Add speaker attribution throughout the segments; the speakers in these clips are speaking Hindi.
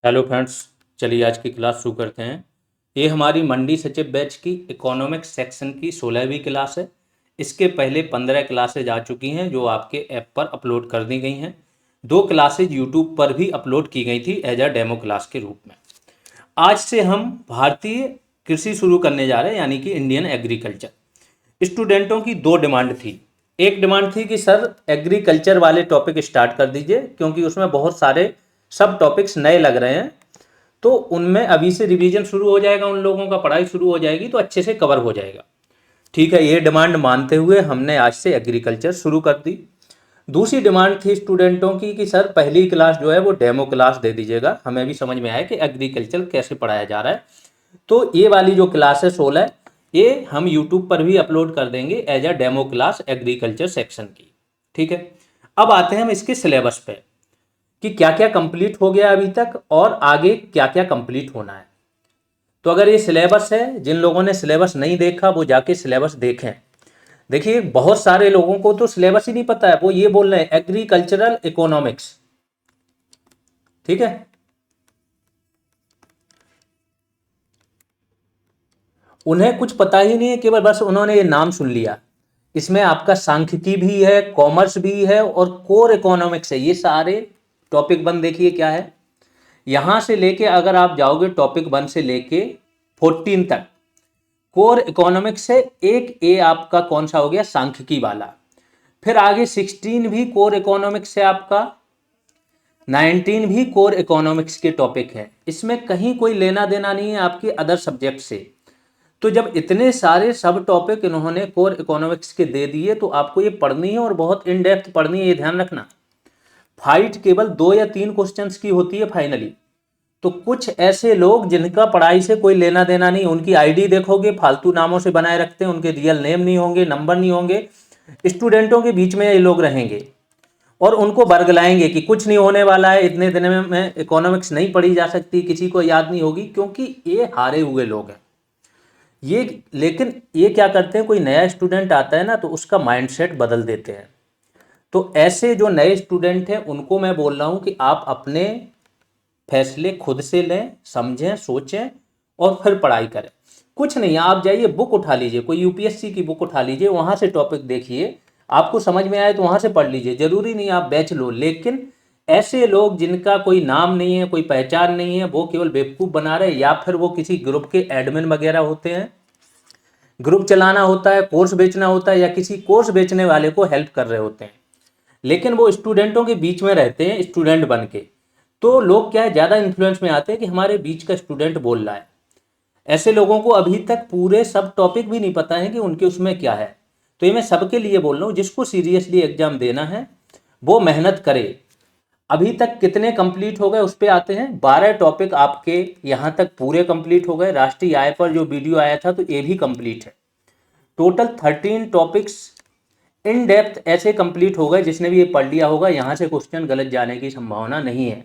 Speaker 1: हेलो फ्रेंड्स, चलिए आज की क्लास शुरू करते हैं। ये हमारी मंडी सचिव बैच की इकोनॉमिक्स सेक्शन की 16वीं क्लास है। इसके पहले 15 क्लासेज आ चुकी हैं जो आपके ऐप पर अपलोड कर दी गई हैं। 2 क्लासेज यूट्यूब पर भी अपलोड की गई थी एज अ डेमो क्लास के रूप में। आज से हम भारतीय कृषि शुरू करने जा रहे हैं, यानी कि इंडियन एग्रीकल्चर। स्टूडेंटों की 2 डिमांड थी। एक डिमांड थी कि सर एग्रीकल्चर वाले टॉपिक स्टार्ट कर दीजिए, क्योंकि उसमें बहुत सारे सब टॉपिक्स नए लग रहे हैं, तो उनमें अभी से रिवीजन शुरू हो जाएगा, उन लोगों का पढ़ाई शुरू हो जाएगी तो अच्छे से कवर हो जाएगा। ठीक है, ये डिमांड मानते हुए हमने आज से एग्रीकल्चर शुरू कर दी। दूसरी डिमांड थी स्टूडेंटों की कि सर पहली क्लास जो है वो डेमो क्लास दे दीजिएगा, हमें भी समझ में आए कि एग्रीकल्चर कैसे पढ़ाया जा रहा है। तो ये वाली जो क्लास है 16, ये हम यूट्यूब पर भी अपलोड कर देंगे as a demo class agriculture section की। ठीक है, अब आते हैं हम इसके सिलेबस पे कि क्या क्या कंप्लीट हो गया अभी तक और आगे क्या क्या कंप्लीट होना है। तो अगर ये सिलेबस है, जिन लोगों ने सिलेबस नहीं देखा वो जाके सिलेबस देखें। देखिए, बहुत सारे लोगों को तो सिलेबस ही नहीं पता है, वो ये बोल रहे हैं एग्रीकल्चरल इकोनॉमिक्स। ठीक है, उन्हें कुछ पता ही नहीं है, केवल बस उन्होंने ये नाम सुन लिया। इसमें आपका सांख्यिकी भी है, कॉमर्स भी है और कोर इकोनॉमिक्स है। ये सारे टॉपिक वन देखिए क्या है। यहां से लेके अगर आप जाओगे टॉपिक 1 से लेके 14 तक कोर इकोनॉमिक्स से एक ए आपका कौन सा हो गया, सांख्यिकी वाला। फिर आगे 16 भी कोर इकोनॉमिक्स से आपका, 19 भी कोर इकोनॉमिक्स के टॉपिक है। इसमें कहीं कोई लेना देना नहीं है आपके अदर सब्जेक्ट से। तो जब इतने सारे सब टॉपिक इन्होंने कोर इकोनॉमिक्स के दे दिए तो आपको ये पढ़नी है और बहुत इन डेप्थ पढ़नी है, ये ध्यान रखना। फाइट केवल 2 या 3 क्वेश्चंस की होती है फाइनली। तो कुछ ऐसे लोग जिनका पढ़ाई से कोई लेना देना नहीं, उनकी आईडी देखोगे फालतू नामों से बनाए रखते हैं, उनके रियल नेम नहीं होंगे, नंबर नहीं होंगे। स्टूडेंटों के बीच में ये लोग रहेंगे और उनको बरगलाएंगे कि कुछ नहीं होने वाला है, इतने दिन में इकोनॉमिक्स नहीं पढ़ी जा सकती, किसी को याद नहीं होगी, क्योंकि ये हारे हुए लोग हैं ये। लेकिन ये क्या करते हैं, कोई नया स्टूडेंट आता है ना तो उसका माइंडसेट बदल देते हैं। तो ऐसे जो नए स्टूडेंट हैं उनको मैं बोल रहा हूं कि आप अपने फैसले खुद से लें, समझें, सोचें और फिर पढ़ाई करें। कुछ नहीं, आप जाइए बुक उठा लीजिए, कोई यूपीएससी की बुक उठा लीजिए, वहां से टॉपिक देखिए, आपको समझ में आए तो वहां से पढ़ लीजिए। जरूरी नहीं आप बैच लो, लेकिन ऐसे लोग जिनका कोई नाम नहीं है, कोई पहचान नहीं है, वो केवल बेवकूफ़ बना रहे, या फिर वो किसी ग्रुप के एडमिन वगैरह होते हैं, ग्रुप चलाना होता है, कोर्स बेचना होता है, या किसी कोर्स बेचने वाले को हेल्प कर रहे होते हैं, लेकिन वो स्टूडेंटों के बीच में रहते हैं स्टूडेंट बन के। तो लोग क्या है, ज़्यादा इन्फ्लुएंस में आते हैं कि हमारे बीच का स्टूडेंट बोल रहा है। ऐसे लोगों को अभी तक पूरे सब टॉपिक भी नहीं पता है कि उनके उसमें क्या है। तो ये मैं सबके लिए बोल रहा हूँ, जिसको सीरियसली एग्जाम देना है वो मेहनत करे। अभी तक कितने कंप्लीट हो गए उस पर आते हैं। 12 टॉपिक आपके यहाँ तक पूरे कंप्लीट हो गए। राष्ट्रीय आय पर जो वीडियो आया था तो ये भी कंप्लीट है। टोटल 13 टॉपिक्स इन डेप्थ ऐसे कंप्लीट हो गए, जिसने भी ये पढ़ लिया होगा यहाँ से क्वेश्चन गलत जाने की संभावना नहीं है।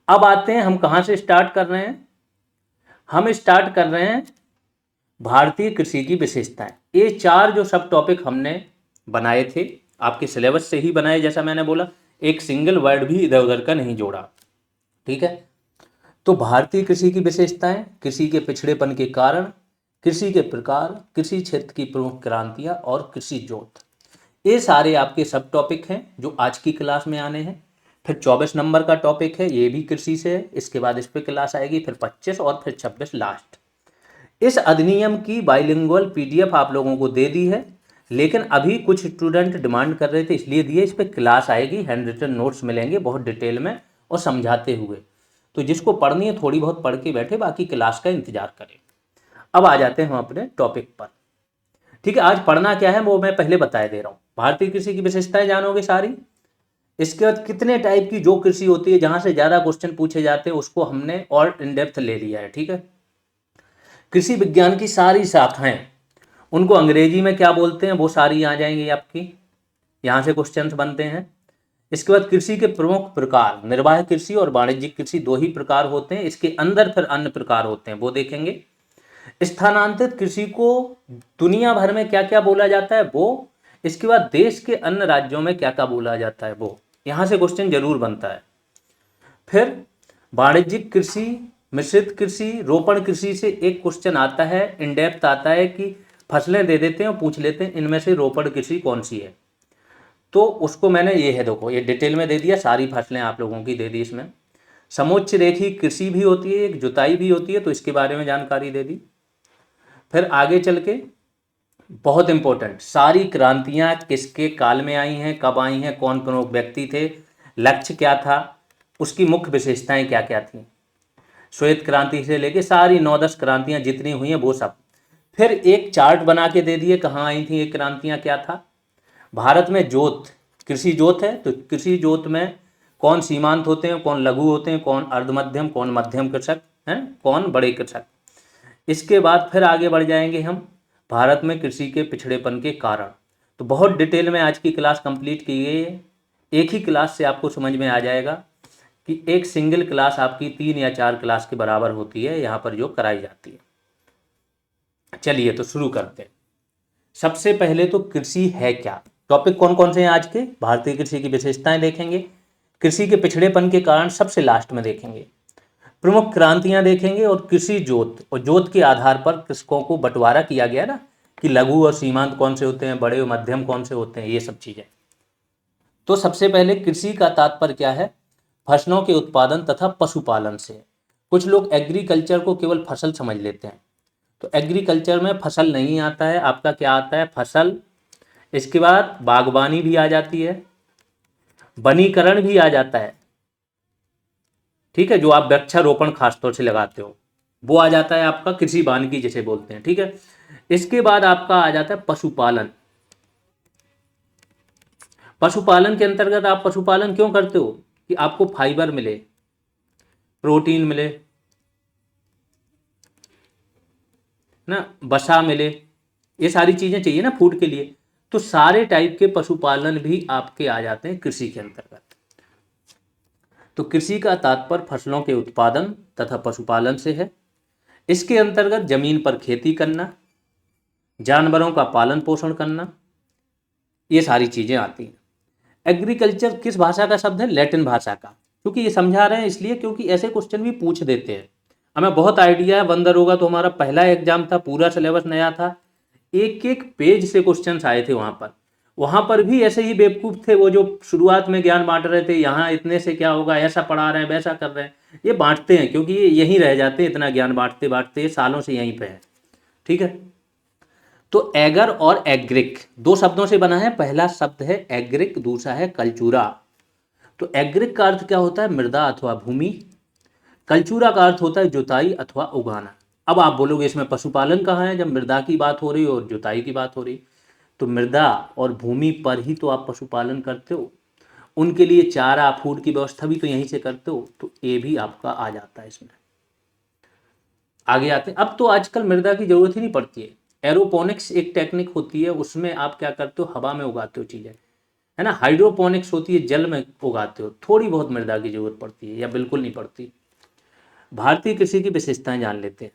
Speaker 1: अब आते हैं, हम कहाँ से स्टार्ट कर रहे हैं। हम स्टार्ट कर रहे हैं भारतीय कृषि की विशेषताएं। ये 4 जो सब टॉपिक हमने बनाए थे आपके सिलेबस से ही बनाए, जैसा मैंने बोला, एक सिंगल वर्ड भी इधर उधर का नहीं जोड़ा। ठीक है, तो भारतीय कृषि की विशेषताएं, कृषि के पिछड़ेपन के कारण, कृषि के प्रकार, कृषि क्षेत्र की प्रमुख क्रांतियां और कृषि जोत, ये सारे आपके सब टॉपिक हैं जो आज की क्लास में आने हैं। फिर 24 नंबर का टॉपिक है, ये भी कृषि से है, इसके बाद इस पे क्लास आएगी, फिर 25 और फिर 26 लास्ट। इस अधिनियम की बाइलिंगुअल पीडीएफ आप लोगों को दे दी है, लेकिन अभी कुछ स्टूडेंट डिमांड कर रहे थे इसलिए दिए। इस पर क्लास आएगी, हैंड रिटन नोट्स मिलेंगे बहुत डिटेल में और समझाते हुए। तो जिसको पढ़नी है थोड़ी बहुत पढ़ के बैठे, बाकी क्लास का इंतजार करें। अब आ जाते हैं हम अपने टॉपिक पर। ठीक है, आज पढ़ना क्या है वो मैं पहले बताए दे रहा हूँ। भारतीय कृषि की विशेषताएं जानोगे सारी। इसके बाद कितने टाइप की जो कृषि होती है, जहां से ज्यादा क्वेश्चन पूछे जाते हैं, उसको हमने और इन डेप्थ ले लिया है। ठीक है, कृषि विज्ञान की सारी शाखाएं, उनको अंग्रेजी में क्या बोलते हैं वो सारी आ जाएंगी आपकी, यहाँ से क्वेश्चंस बनते हैं। इसके बाद कृषि के प्रमुख प्रकार, निर्वाह कृषि और वाणिज्यिक कृषि 2 ही प्रकार होते हैं, इसके अंदर फिर अन्य प्रकार होते हैं, वो देखेंगे। स्थानांतरित कृषि को दुनिया भर में क्या क्या बोला जाता है वो। इसके बाद देश के अन्य राज्यों में क्या क्या बोला जाता है वो, यहां से क्वेश्चन जरूर बनता है। फिर वाणिज्यिक कृषि, मिश्रित कृषि, रोपण कृषि से एक क्वेश्चन आता है, इन डेप्थ आता है कि फसलें दे देते हैं और पूछ लेते हैं इनमें से रोपण कृषि कौन सी है। तो उसको मैंने ये है, देखो ये डिटेल में दे दिया, सारी फसलें आप लोगों की दे दी इसमें। समोच्च रेखी कृषि भी होती है, एक जुताई भी होती है, तो इसके बारे में जानकारी दे दी। फिर आगे चल के बहुत इंपॉर्टेंट, सारी क्रांतियां किसके काल में आई हैं, कब आई हैं, कौन प्रमुख व्यक्ति थे, लक्ष्य क्या था, उसकी मुख्य विशेषताएं क्या क्या थी। श्वेत क्रांति से लेके सारी 9-10 क्रांतियां जितनी हुई हैं वो सब। फिर एक चार्ट बना के दे दिए कहाँ आई थी ये क्रांतियां, क्या था। भारत में जोत, कृषि जोत है, तो कृषि जोत में कौन सीमांत होते हैं, कौन लघु होते हैं, कौन अर्धमध्यम, कौन मध्यम कृषक हैं, कौन बड़े कृषक। इसके बाद फिर आगे बढ़ जाएंगे हम, भारत में कृषि के पिछड़ेपन के कारण। तो बहुत डिटेल में आज की क्लास कंप्लीट की गई है। एक ही क्लास से आपको समझ में आ जाएगा कि एक सिंगल क्लास आपकी 3 या 4 क्लास के बराबर होती है यहाँ पर जो कराई जाती है। चलिए तो शुरू करते हैं। सबसे पहले तो कृषि है क्या। टॉपिक कौन कौन से हैं आज के, भारतीय कृषि की विशेषताएं देखेंगे, कृषि के पिछड़ेपन के कारण सबसे लास्ट में देखेंगे, प्रमुख क्रांतियां देखेंगे, और कृषि जोत, और जोत के आधार पर कृषकों को बंटवारा किया गया ना कि लघु और सीमांत कौन से होते हैं, बड़े और मध्यम कौन से होते हैं, ये सब चीजें। तो सबसे पहले कृषि का तात्पर्य क्या है, फसलों के उत्पादन तथा पशुपालन से। कुछ लोग एग्रीकल्चर को केवल फसल समझ लेते हैं, तो एग्रीकल्चर में फसल नहीं आता है, आपका क्या आता है, फसल। इसके बाद बागवानी भी आ जाती है, वनीकरण भी आ जाता है, ठीक है, जो आप वृक्षारोपण खासतौर से लगाते हो वो आ जाता है आपका, कृषि वानिकी जिसे बोलते हैं, ठीक है। इसके बाद आपका आ जाता है पशुपालन। पशुपालन के अंतर्गत आप पशुपालन क्यों करते हो, कि आपको फाइबर मिले, प्रोटीन मिले ना, वसा मिले, ये सारी चीजें चाहिए ना फूड के लिए। तो सारे टाइप के पशुपालन भी आपके आ जाते हैं कृषि के अंतर्गत। तो कृषि का तात्पर्य फसलों के उत्पादन तथा पशुपालन से है। इसके अंतर्गत जमीन पर खेती करना, जानवरों का पालन पोषण करना, ये सारी चीजें आती हैं। एग्रीकल्चर किस भाषा का शब्द है, लैटिन भाषा का। क्योंकि ये समझा रहे हैं इसलिए क्योंकि ऐसे क्वेश्चन भी पूछ देते हैं। हमें बहुत आइडिया है, बंदर होगा तो हमारा पहला एग्जाम था, पूरा सिलेबस नया था, एक एक पेज से क्वेश्चंस आए थे वहां पर भी ऐसे ही बेवकूफ थे वो जो शुरुआत में ज्ञान बांट रहे थे, यहाँ इतने से क्या होगा, ऐसा पढ़ा रहे हैं, वैसा कर रहे हैं। ये बांटते हैं क्योंकि ये यहीं रह जाते हैं, इतना ज्ञान बांटते बांटते सालों से यहीं पे है, ठीक है। तो एगर और एग्रिक दो शब्दों से बना है, पहला शब्द है एग्रिक, दूसरा है कल्चूरा। तो एग्रिक का अर्थ क्या होता है, मृदा अथवा भूमि। कल्चूरा का अर्थ होता है जुताई अथवा उगाना। अब आप बोलोगे इसमें पशुपालन कहाँ है, जब मृदा की बात हो रही और जुताई की बात हो रही। तो मृदा और भूमि पर ही तो आप पशुपालन करते हो, उनके लिए चारा फूड की व्यवस्था भी तो यहीं से करते हो, तो ये भी आपका आ जाता है इसमें। आगे आते हैं, अब तो आजकल मृदा की जरूरत ही नहीं पड़ती है। एरोपोनिक्स एक टेक्निक होती है, उसमें आप क्या करते हो, हवा में उगाते हो चीजें, है ना। हाइड्रोपोनिक्स होती है, जल में उगाते हो, थोड़ी बहुत मृदा की जरूरत पड़ती है या बिल्कुल नहीं पड़ती। भारतीय कृषि की विशेषताएं जान लेते हैं।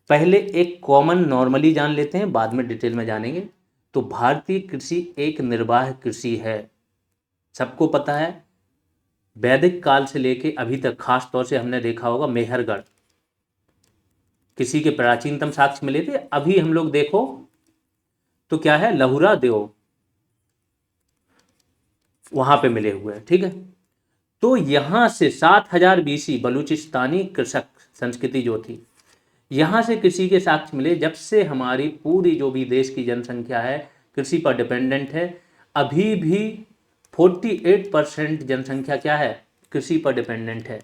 Speaker 1: पहले एक कॉमन नॉर्मली जान लेते हैं, बाद में डिटेल में जानेंगे। तो भारतीय कृषि एक निर्वाह कृषि है, सबको पता है। वैदिक काल से लेके अभी तक, खास तौर से हमने देखा होगा मेहरगढ़, किसी के प्राचीनतम साक्ष्य मिले थे। अभी हम लोग देखो तो क्या है, लहुरा देव वहां पे मिले हुए हैं, ठीक है। तो यहां से 7000 बीसी बलूचिस्तानी कृषक संस्कृति जो थी, यहां से कृषि के साक्ष्य मिले। जब से हमारी पूरी जो भी देश की जनसंख्या है कृषि पर डिपेंडेंट है, अभी भी 48% जनसंख्या क्या है, कृषि पर डिपेंडेंट है।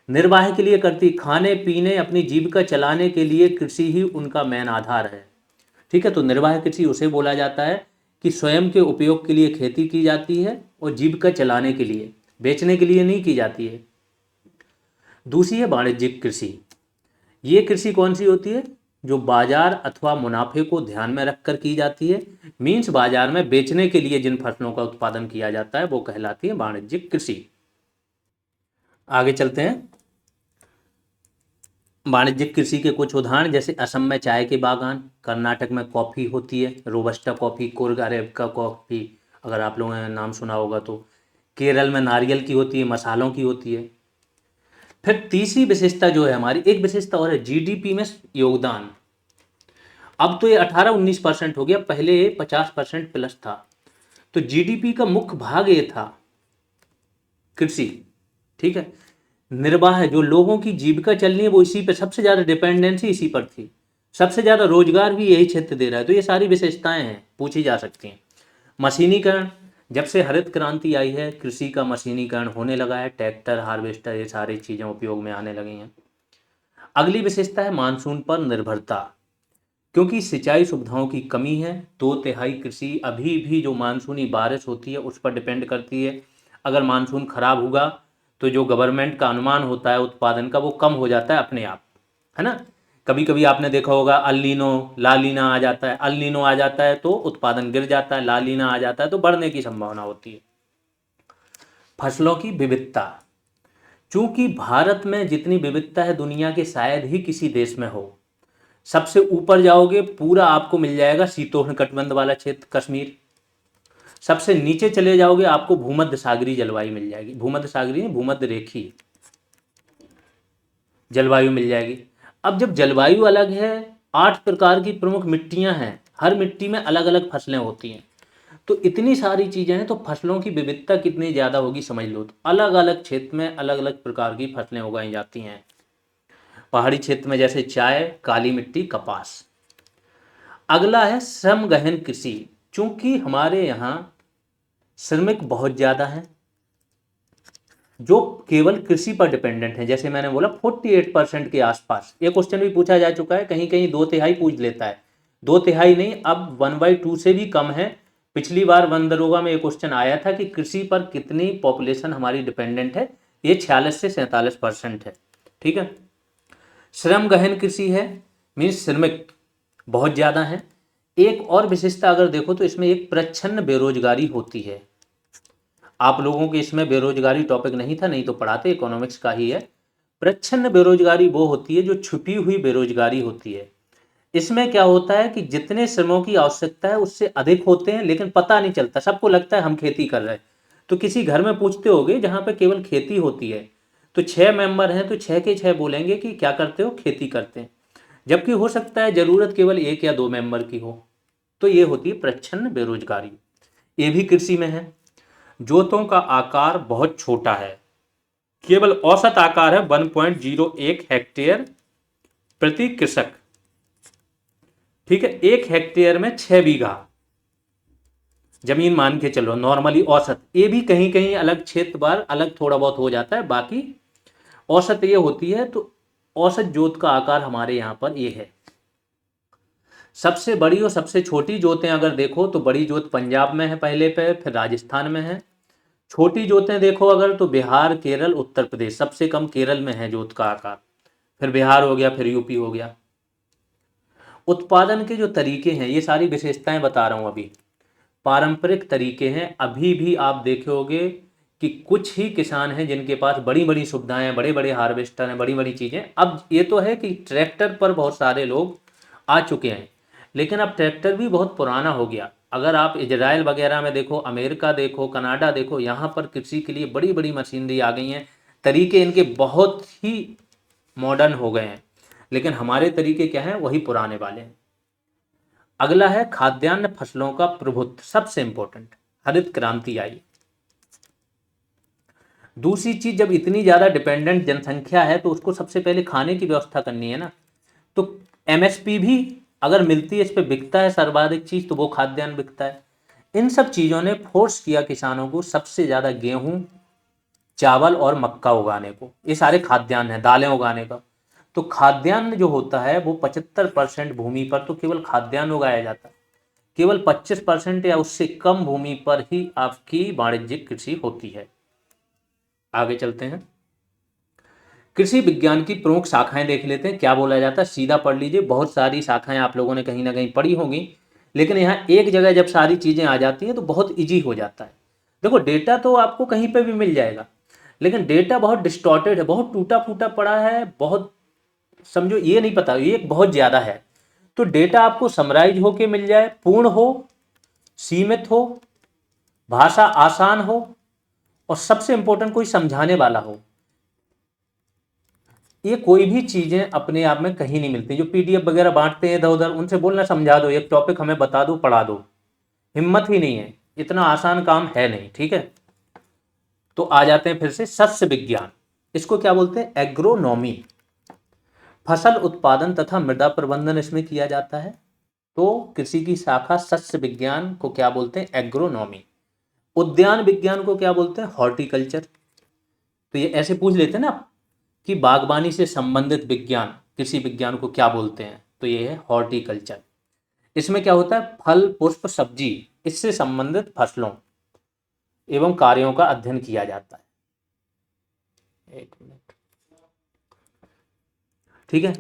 Speaker 1: निर्वाह के लिए करती, खाने पीने अपनी जीविका चलाने के लिए कृषि ही उनका मेन आधार है, ठीक है। तो निर्वाह कृषि उसे बोला जाता है कि स्वयं के उपयोग के लिए खेती की जाती है और जीविका चलाने के लिए, बेचने के लिए नहीं की जाती है। दूसरी है वाणिज्यिक कृषि। ये कृषि कौन सी होती है, जो बाजार अथवा मुनाफे को ध्यान में रखकर की जाती है। मीन्स बाजार में बेचने के लिए जिन फसलों का उत्पादन किया जाता है वो कहलाती है वाणिज्यिक कृषि। आगे चलते हैं। वाणिज्यिक कृषि के कुछ उदाहरण, जैसे असम में चाय के बागान, कर्नाटक में कॉफ़ी होती है, robusta coffee, Coorg arabica coffee, अगर आप लोगों ने नाम सुना होगा तो। केरल में नारियल की होती है, मसालों की होती है। फिर तीसरी विशेषता जो है हमारी, एक विशेषता और है जीडीपी में योगदान। अब तो ये 18-19% हो गया, पहले ये 50% प्लस था। तो जीडीपी का मुख्य भाग ये था कृषि, ठीक है। निर्वाह है, जो लोगों की जीविका चलनी है वो इसी पे, सबसे ज्यादा डिपेंडेंसी इसी पर थी, सबसे ज्यादा रोजगार भी यही क्षेत्र दे रहा है। तो ये सारी विशेषताएं हैं, पूछी जा सकती हैं। मशीनीकरण, जब से हरित क्रांति आई है कृषि का मशीनीकरण होने लगा है, ट्रैक्टर, हार्वेस्टर, ये सारी चीजें उपयोग में आने लगी हैं। अगली विशेषता है मानसून पर निर्भरता, क्योंकि सिंचाई सुविधाओं की कमी है, 2/3 कृषि अभी भी जो मानसूनी बारिश होती है उस पर डिपेंड करती है। अगर मानसून खराब होगा तो जो गवर्नमेंट का अनुमान होता है उत्पादन का वो कम हो जाता है अपने आप, है ना। कभी कभी आपने देखा होगा अल्नीनो लालीना आ जाता है, अल्नीनो आ जाता है तो उत्पादन गिर जाता है, लालीना आ जाता है तो बढ़ने की संभावना होती है। फसलों की विविधता, चूंकि भारत में जितनी विविधता है दुनिया के शायद ही किसी देश में हो। सबसे ऊपर जाओगे पूरा आपको मिल जाएगा शीतोष्ण कटिबंध वाला क्षेत्र कश्मीर, सबसे नीचे चले जाओगे आपको भूमध्य सागरीय जलवायु मिल जाएगी, भूमध्य सागरीय भूमध्य रेखीय जलवायु मिल जाएगी। अब जब जलवायु अलग है, 8 प्रकार की प्रमुख मिट्टियां हैं, हर मिट्टी में अलग अलग फसलें होती हैं, तो इतनी सारी चीजें हैं, तो फसलों की विविधता कितनी ज्यादा होगी समझ लो। तो अलग अलग क्षेत्र में अलग अलग प्रकार की फसलें उगाई जाती हैं। पहाड़ी क्षेत्र में जैसे चाय, काली मिट्टी, कपास। अगला है श्रम गहन कृषि, चूंकि हमारे यहाँ श्रमिक बहुत ज्यादा हैं जो केवल कृषि पर डिपेंडेंट है, जैसे मैंने बोला 48% के आसपास। ये क्वेश्चन भी पूछा जा चुका है, कहीं कहीं 2/3 पूछ लेता है, 2/3 नहीं, अब 1/2 से भी कम है। पिछली बार वन दरोगा में ये क्वेश्चन आया था कि कृषि पर कितनी पॉपुलेशन हमारी डिपेंडेंट है, ये 46 से 47% है, ठीक है। श्रम गहन कृषि है, मीन्स श्रमिक बहुत ज़्यादा है। एक और विशेषता अगर देखो तो इसमें एक प्रच्छन्न बेरोजगारी होती है। आप लोगों के इसमें बेरोजगारी टॉपिक नहीं था, नहीं तो पढ़ाते, इकोनॉमिक्स का ही है। प्रच्छन्न बेरोजगारी वो होती है जो छुपी हुई बेरोजगारी होती है। इसमें क्या होता है कि जितने श्रमों की आवश्यकता है उससे अधिक होते हैं, लेकिन पता नहीं चलता, सबको लगता है हम खेती कर रहे हैं। तो किसी घर में पूछते होगे जहाँ पे केवल खेती होती है, तो 6 मेंबर हैं तो 6 के 6 बोलेंगे कि क्या करते हो, खेती करते हैं, जबकि हो सकता है जरूरत केवल 1 या 2 मेंबर की हो। तो ये होती है प्रच्छन्न बेरोजगारी, ये भी कृषि में है। जोतों का आकार बहुत छोटा है, केवल औसत आकार है 1.01 हेक्टेयर प्रति कृषक, ठीक है। 1 हेक्टेयर में 6 बीघा जमीन मान के चलो नॉर्मली औसत, ये भी कहीं कहीं अलग क्षेत्र पर अलग थोड़ा बहुत हो जाता है, बाकी औसत ये होती है। तो औसत जोत का आकार हमारे यहाँ पर ये है। सबसे बड़ी और सबसे छोटी जोतें अगर देखो तो बड़ी जोत पंजाब में है पहले पे, फिर राजस्थान में है। छोटी जोतें देखो अगर तो बिहार, केरल, उत्तर प्रदेश, सबसे कम केरल में है जोत का आकार, फिर बिहार हो गया, फिर यूपी हो गया। उत्पादन के जो तरीके हैं, ये सारी विशेषताएं बता रहा हूं अभी, पारंपरिक तरीके हैं। अभी भी आप देखोगे कि कुछ ही किसान हैं जिनके पास बड़ी बड़ी सुविधाएं हैं, बड़े बड़े हार्वेस्टर हैं, बड़ी बड़ी चीजें। अब ये तो है कि ट्रैक्टर पर बहुत सारे लोग आ चुके हैं, लेकिन अब ट्रैक्टर भी बहुत पुराना हो गया। अगर आप इजराइल वगैरह में देखो, अमेरिका देखो, कनाडा देखो, यहाँ पर कृषि के लिए बड़ी बड़ी मशीनरी आ गई हैं, तरीके इनके बहुत ही मॉडर्न हो गए हैं, लेकिन हमारे तरीके क्या हैं, वही पुराने वाले हैं। अगला है खाद्यान्न फसलों का प्रभुत्व, सबसे इंपॉर्टेंट, हरित क्रांति आई। दूसरी चीज, जब इतनी ज्यादा डिपेंडेंट जनसंख्या है तो उसको सबसे पहले खाने की व्यवस्था करनी है ना। तो एमएसपी भी अगर मिलती है, इस पे बिकता है सर्वाधिक चीज, तो वो खाद्यान्न बिकता है। इन सब चीजों ने फोर्स किया किसानों को सबसे ज्यादा गेहूं, चावल और मक्का उगाने को। ये सारे खाद्यान्न है, दालें उगाने का। तो खाद्यान्न जो होता है वो 75% भूमि पर तो केवल खाद्यान्न उगाया जाता है, केवल 25% या उससे कम भूमि पर ही आपकी वाणिज्यिक कृषि होती है। आगे चलते हैं, कृषि विज्ञान की प्रमुख शाखाएं देख लेते हैं। क्या बोला जाता है, सीधा पढ़ लीजिए, बहुत सारी शाखाएं आप लोगों ने कहीं ना कहीं पढ़ी होंगी, लेकिन यहाँ एक जगह जब सारी चीजें आ जाती हैं तो बहुत इजी हो जाता है। देखो डेटा तो आपको कहीं पे भी मिल जाएगा, लेकिन डेटा बहुत डिस्टॉर्टेड है, बहुत टूटा फूटा पड़ा है, बहुत समझो ये नहीं पता, ये बहुत ज्यादा है। तो डेटा आपको समराइज होके मिल जाए, पूर्ण हो, सीमित हो, भाषा आसान हो, और सबसे इंपॉर्टेंट कोई समझाने वाला हो। ये कोई भी चीजें अपने आप में कहीं नहीं मिलती। जो पीडीएफ वगैरह बांटते हैं इधर उधर, उनसे बोलना समझा दो, एक टॉपिक हमें बता दो, पढ़ा दो, हिम्मत ही नहीं है, इतना आसान काम है नहीं। ठीक है, तो आ जाते हैं फिर से सस्य विज्ञान। इसको क्या बोलते हैं? एग्रोनॉमी। फसल उत्पादन तथा मृदा प्रबंधन इसमें किया जाता है। तो कृषि की शाखा सस्य विज्ञान को क्या बोलते हैं? एग्रोनॉमी। उद्यान विज्ञान को क्या बोलते हैं? हॉर्टिकल्चर। तो ये ऐसे पूछ लेते हैं ना कि बागवानी से संबंधित विज्ञान, कृषि विज्ञान को क्या बोलते हैं? तो ये है हॉर्टिकल्चर। इसमें क्या होता है? फल पुष्प सब्जी, इससे संबंधित फसलों एवं कार्यों का अध्ययन किया जाता है। एक मिनट, ठीक है।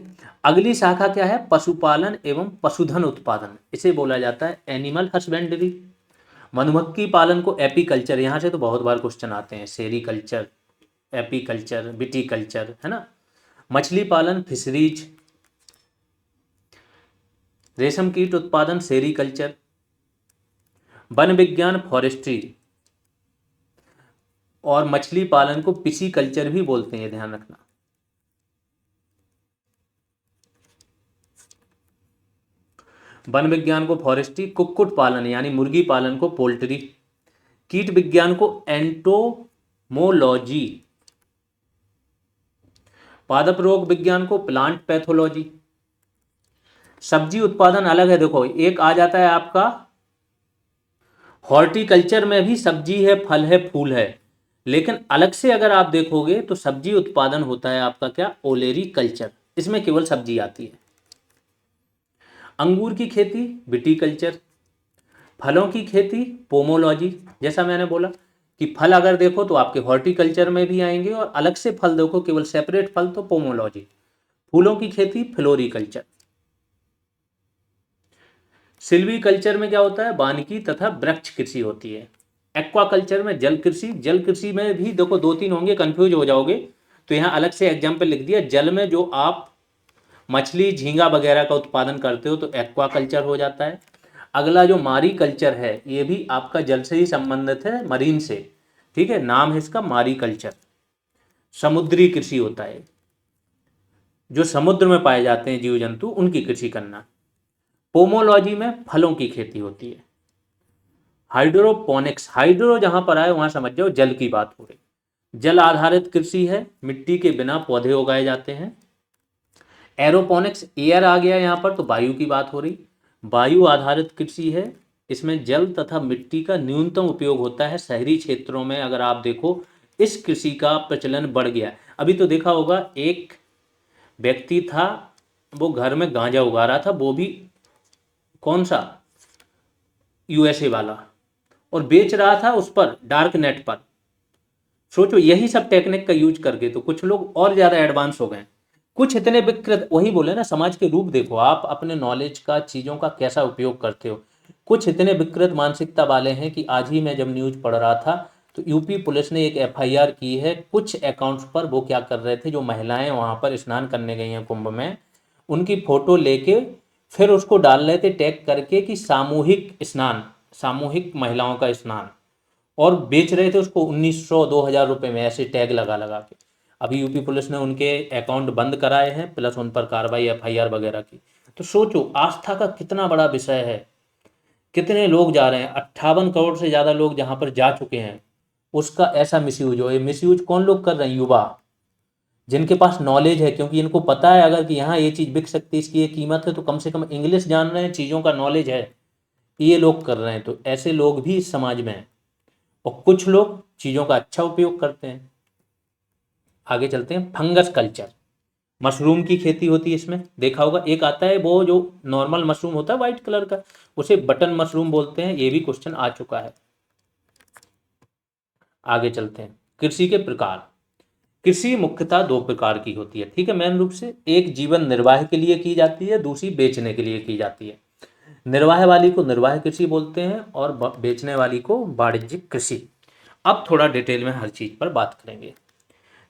Speaker 1: अगली शाखा क्या है? पशुपालन एवं पशुधन उत्पादन, इसे बोला जाता है एनिमल हस्बेंड्री। मधुमक्खी पालन को एपीकल्चर, यहां से तो बहुत बार क्वेश्चन आते हैं, सेरीकल्चर, एपीकल्चर, विटीकल्चर, है ना। मछली पालन फिशरीज, रेशम कीट उत्पादन सेरीकल्चर, वन विज्ञान फॉरेस्ट्री, और मछली पालन को पिसीकल्चर भी बोलते हैं, ध्यान रखना। वन विज्ञान को फॉरेस्ट्री, कुक्कुट पालन यानी मुर्गी पालन को पोल्ट्री, कीट विज्ञान को एंटोमोलॉजी, पादप रोग विज्ञान को प्लांट पैथोलॉजी। सब्जी उत्पादन अलग है, देखो एक आ जाता है आपका हॉर्टिकल्चर में भी सब्जी है, फल है, फूल है, लेकिन अलग से अगर आप देखोगे तो सब्जी उत्पादन होता है आपका क्या? ओलेरी कल्चर, इसमें केवल सब्जी आती है। अंगूर की खेती विटीकल्चर, फलों की खेती पोमोलॉजी। जैसा मैंने बोला कि फल अगर देखो तो आपके हॉर्टिकल्चर में भी आएंगे, और अलग से फल देखो केवल सेपरेट फल तो पोमोलॉजी। फूलों की खेती फ्लोरिकल्चर। सिल्वीकल्चर में क्या होता है? वानिकी तथा वृक्ष कृषि होती है। एक्वाकल्चर में जल कृषि, जल कृषि में भी देखो दो तीन होंगे, कंफ्यूज हो जाओगे, तो यहाँ अलग से एग्जाम्पल लिख दिया। जल में जो आप मछली झींगा वगैरह का उत्पादन करते हो तो एक्वाकल्चर हो जाता है। अगला जो मारी कल्चर है, ये भी आपका जल से ही संबंधित है, मरीन से, ठीक है, नाम है इसका मारी कल्चर। समुद्री कृषि होता है, जो समुद्र में पाए जाते हैं जीव जंतु, उनकी कृषि करना। पोमोलॉजी में फलों की खेती होती है। हाइड्रोपोनिक्स, हाइड्रो जहां पर आए वहां समझ जाओ जल की बात हो रही, जल आधारित कृषि है, मिट्टी के बिना पौधे उगाए जाते हैं। एरोपोनिक्स, एयर आ गया यहाँ पर तो वायु की बात हो रही, वायु आधारित कृषि है, इसमें जल तथा मिट्टी का न्यूनतम उपयोग होता है। शहरी क्षेत्रों में अगर आप देखो इस कृषि का प्रचलन बढ़ गया। अभी तो देखा होगा एक व्यक्ति था, वो घर में गांजा उगा रहा था, वो भी कौन सा? यूएसए वाला, और बेच रहा था उस पर डार्क नेट पर। सोचो यही सब टेक्निक का यूज करके तो कुछ लोग और ज़्यादा एडवांस हो गए। कुछ इतने विकृत, वही बोले ना, समाज के रूप देखो आप अपने नॉलेज का, चीज़ों का कैसा उपयोग करते हो। कुछ इतने विकृत मानसिकता वाले हैं कि आज ही मैं जब न्यूज पढ़ रहा था तो यूपी पुलिस ने एक एफआईआर की है कुछ अकाउंट्स पर। वो क्या कर रहे थे, जो महिलाएं वहां पर स्नान करने गई हैं कुंभ में, उनकी फोटो लेके फिर उसको डाल रहे थे टैग करके कि सामूहिक स्नान, सामूहिक महिलाओं का स्नान, और बेच रहे थे उसको 1900 2000 रुपये में, ऐसे टैग लगा लगा के। अभी यूपी पुलिस ने उनके अकाउंट बंद कराए हैं, प्लस उन पर कार्रवाई एफआईआर वगैरह की। तो सोचो आस्था का कितना बड़ा विषय है, कितने लोग जा रहे हैं, 58 करोड़ से ज़्यादा लोग जहाँ पर जा चुके हैं, उसका ऐसा मिसयूज हो। ये मिसयूज कौन लोग कर रहे हैं? युवा, जिनके पास नॉलेज है, क्योंकि इनको पता है अगर कि यहाँ ये चीज़ बिक सकती है, इसकी ये कीमत है, तो कम से कम इंग्लिश जान रहे हैं, चीज़ों का नॉलेज है, ये लोग कर रहे हैं। तो ऐसे लोग भी इस समाज में हैं, और कुछ लोग चीज़ों का अच्छा उपयोग करते हैं। आगे चलते हैं। फंगस कल्चर, मशरूम की खेती होती है इसमें, देखा होगा एक आता है वो जो नॉर्मल मशरूम होता है वाइट कलर का, उसे बटन मशरूम बोलते हैं, ये भी क्वेश्चन आ चुका है। आगे चलते हैं। कृषि के प्रकार, कृषि मुख्यतः दो प्रकार की होती है, ठीक है, मेन रूप से। एक जीवन निर्वाह के लिए की जाती है, दूसरी बेचने के लिए की जाती है। निर्वाह वाली को निर्वाह कृषि बोलते हैं, और बेचने वाली को वाणिज्यिक कृषि। अब थोड़ा डिटेल में हर चीज पर बात करेंगे।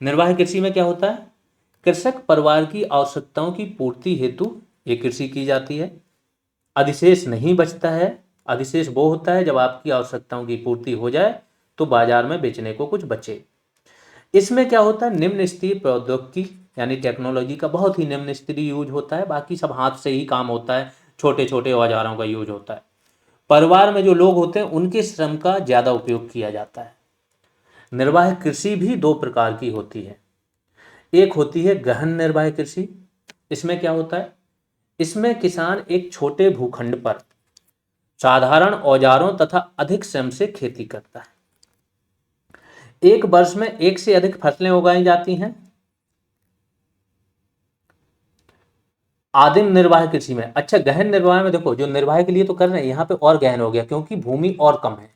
Speaker 1: निर्वाह कृषि में क्या होता है? कृषक परिवार की आवश्यकताओं की पूर्ति हेतु ये कृषि की जाती है। अधिशेष नहीं बचता है, अधिशेष वो होता है जब आपकी आवश्यकताओं की पूर्ति हो जाए तो बाजार में बेचने को कुछ बचे। इसमें क्या होता है? निम्न स्तरीय प्रौद्योगिकी यानी टेक्नोलॉजी का बहुत ही निम्न स्तरीय यूज होता है, बाकी सब हाथ से ही काम होता है, छोटे छोटे औजारों का यूज होता है। परिवार में जो लोग होते हैं उनके श्रम का ज़्यादा उपयोग किया जाता है। निर्वाह कृषि भी दो प्रकार की होती है। एक होती है गहन निर्वाह कृषि। इसमें क्या होता है, इसमें किसान एक छोटे भूखंड पर साधारण औजारों तथा अधिक श्रम से खेती करता है। एक वर्ष में एक से अधिक फसलें उगाई जाती हैं। आदिम निर्वाह कृषि में, अच्छा गहन निर्वाह में देखो, जो निर्वाह के लिए तो कर रहे हैं, यहाँ पे और गहन हो गया क्योंकि भूमि और कम है,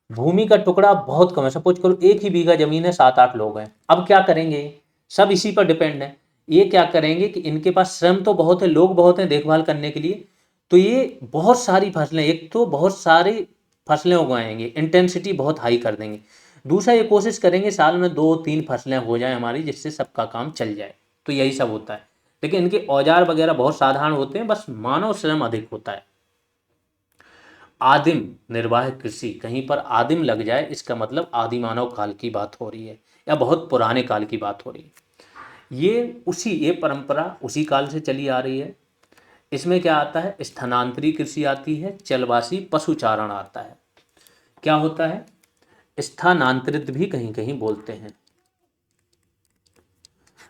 Speaker 1: भूमि का टुकड़ा बहुत कम है। सपोज करो 1 ही बीघा जमीन है, 7-8 लोग हैं, अब क्या करेंगे, सब इसी पर डिपेंड है। ये क्या करेंगे कि इनके पास श्रम तो बहुत है, लोग बहुत हैं देखभाल करने के लिए, तो ये बहुत सारी फसलें, एक तो बहुत सारी फसलें उगाएंगे, इंटेंसिटी बहुत हाई कर देंगे। दूसरा ये कोशिश करेंगे साल में 2-3 फसलें हो जाए हमारी, जिससे सबका काम चल जाए। तो यही सब होता है, लेकिन इनके औजार वगैरह बहुत साधारण होते हैं, बस मानव श्रम अधिक होता है। आदिम निर्वाह कृषि, कहीं पर आदिम लग जाए इसका मतलब आदि मानव काल की बात हो रही है या बहुत पुराने काल की बात हो रही है। ये परंपरा उसी काल से चली आ रही है। इसमें क्या आता है, स्थानांतरी कृषि आती है, चलवासी पशुचारण आता है। क्या होता है, स्थानांतरित भी कहीं कहीं बोलते हैं।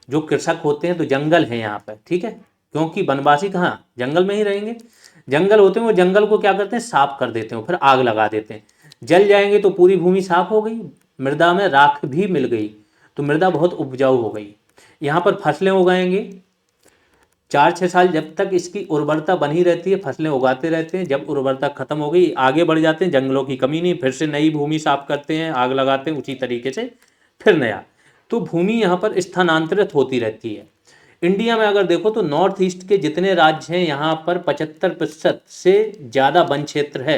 Speaker 1: जो कृषक होते हैं तो जंगल है यहाँ पर, ठीक है, क्योंकि वनवासी कहाँ, जंगल में ही रहेंगे। जंगल होते हैं, वो जंगल को क्या करते हैं, साफ कर देते हैं, फिर आग लगा देते हैं, जल जाएंगे तो पूरी भूमि साफ हो गई, मृदा में राख भी मिल गई, तो मृदा बहुत उपजाऊ हो गई। यहाँ पर फसलें उगाएंगे, 4-6 साल जब तक इसकी उर्वरता बनी रहती है, फसलें उगाते रहते हैं, जब उर्वरता खत्म हो गई आगे बढ़ जाते हैं, जंगलों की कमी नहीं, फिर से नई भूमि साफ करते हैं, आग लगाते हैं, उसी तरीके से फिर नया। तो भूमि यहाँ पर स्थानांतरित होती रहती है। इंडिया में अगर देखो तो नॉर्थ ईस्ट के जितने राज्य हैं यहाँ पर 75% से ज़्यादा वन क्षेत्र है।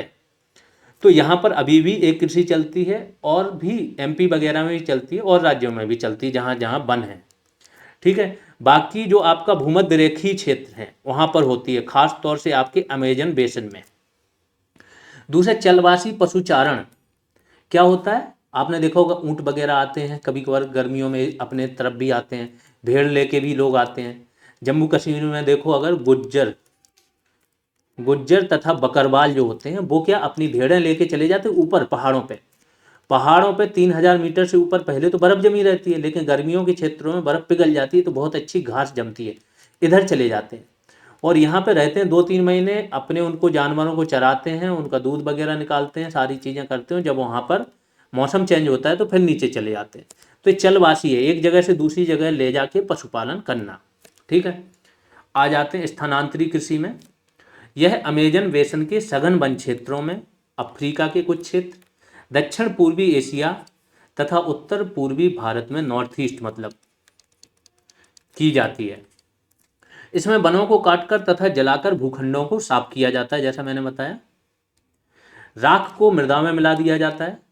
Speaker 1: तो यहाँ पर अभी भी एक कृषि चलती है, और भी एमपी वगैरह में भी चलती है, और राज्यों में भी चलती है जहाँ जहाँ वन है, ठीक है। बाकी जो आपका भूमध्य रेखीय क्षेत्र है वहाँ पर होती है, खास तौर से आपके अमेजन बेसिन में। दूसरा चलवासी पशुचारण क्या होता है, आपने देखा होगा ऊँट वगैरह आते हैं, कभी कभार गर्मियों में अपने तरफ भी आते हैं, भेड़ लेके भी लोग आते हैं। जम्मू कश्मीर में देखो, अगर गुज्जर गुज्जर तथा बकरवाल जो होते हैं वो क्या अपनी भेड़ें लेके चले जाते हैं ऊपर पहाड़ों पे। पहाड़ों पे 3000 मीटर से ऊपर पहले तो बर्फ़ जमी रहती है, लेकिन गर्मियों के क्षेत्रों में बर्फ़ पिघल जाती है तो बहुत अच्छी घास जमती है, इधर चले जाते हैं और यहाँ पे रहते हैं 2-3 महीने, अपने उनको जानवरों को चराते हैं, उनका दूध वगैरह निकालते हैं, सारी चीज़ें करते हैं। जब वहाँ पर मौसम चेंज होता है तो फिर नीचे चले जाते हैं। तो ये चलवासी है, एक जगह से दूसरी जगह ले जाके पशुपालन करना, ठीक है। आ जाते हैं स्थानांतरी कृषि में। यह अमेजन बेसिन के सघन वन क्षेत्रों में, अफ्रीका के कुछ क्षेत्र, दक्षिण पूर्वी एशिया तथा उत्तर पूर्वी भारत में, नॉर्थ ईस्ट मतलब, की जाती है। इसमें वनों को काटकर तथा जलाकर भूखंडों को साफ किया जाता है, जैसा मैंने बताया। राख को मृदा में मिला दिया जाता है।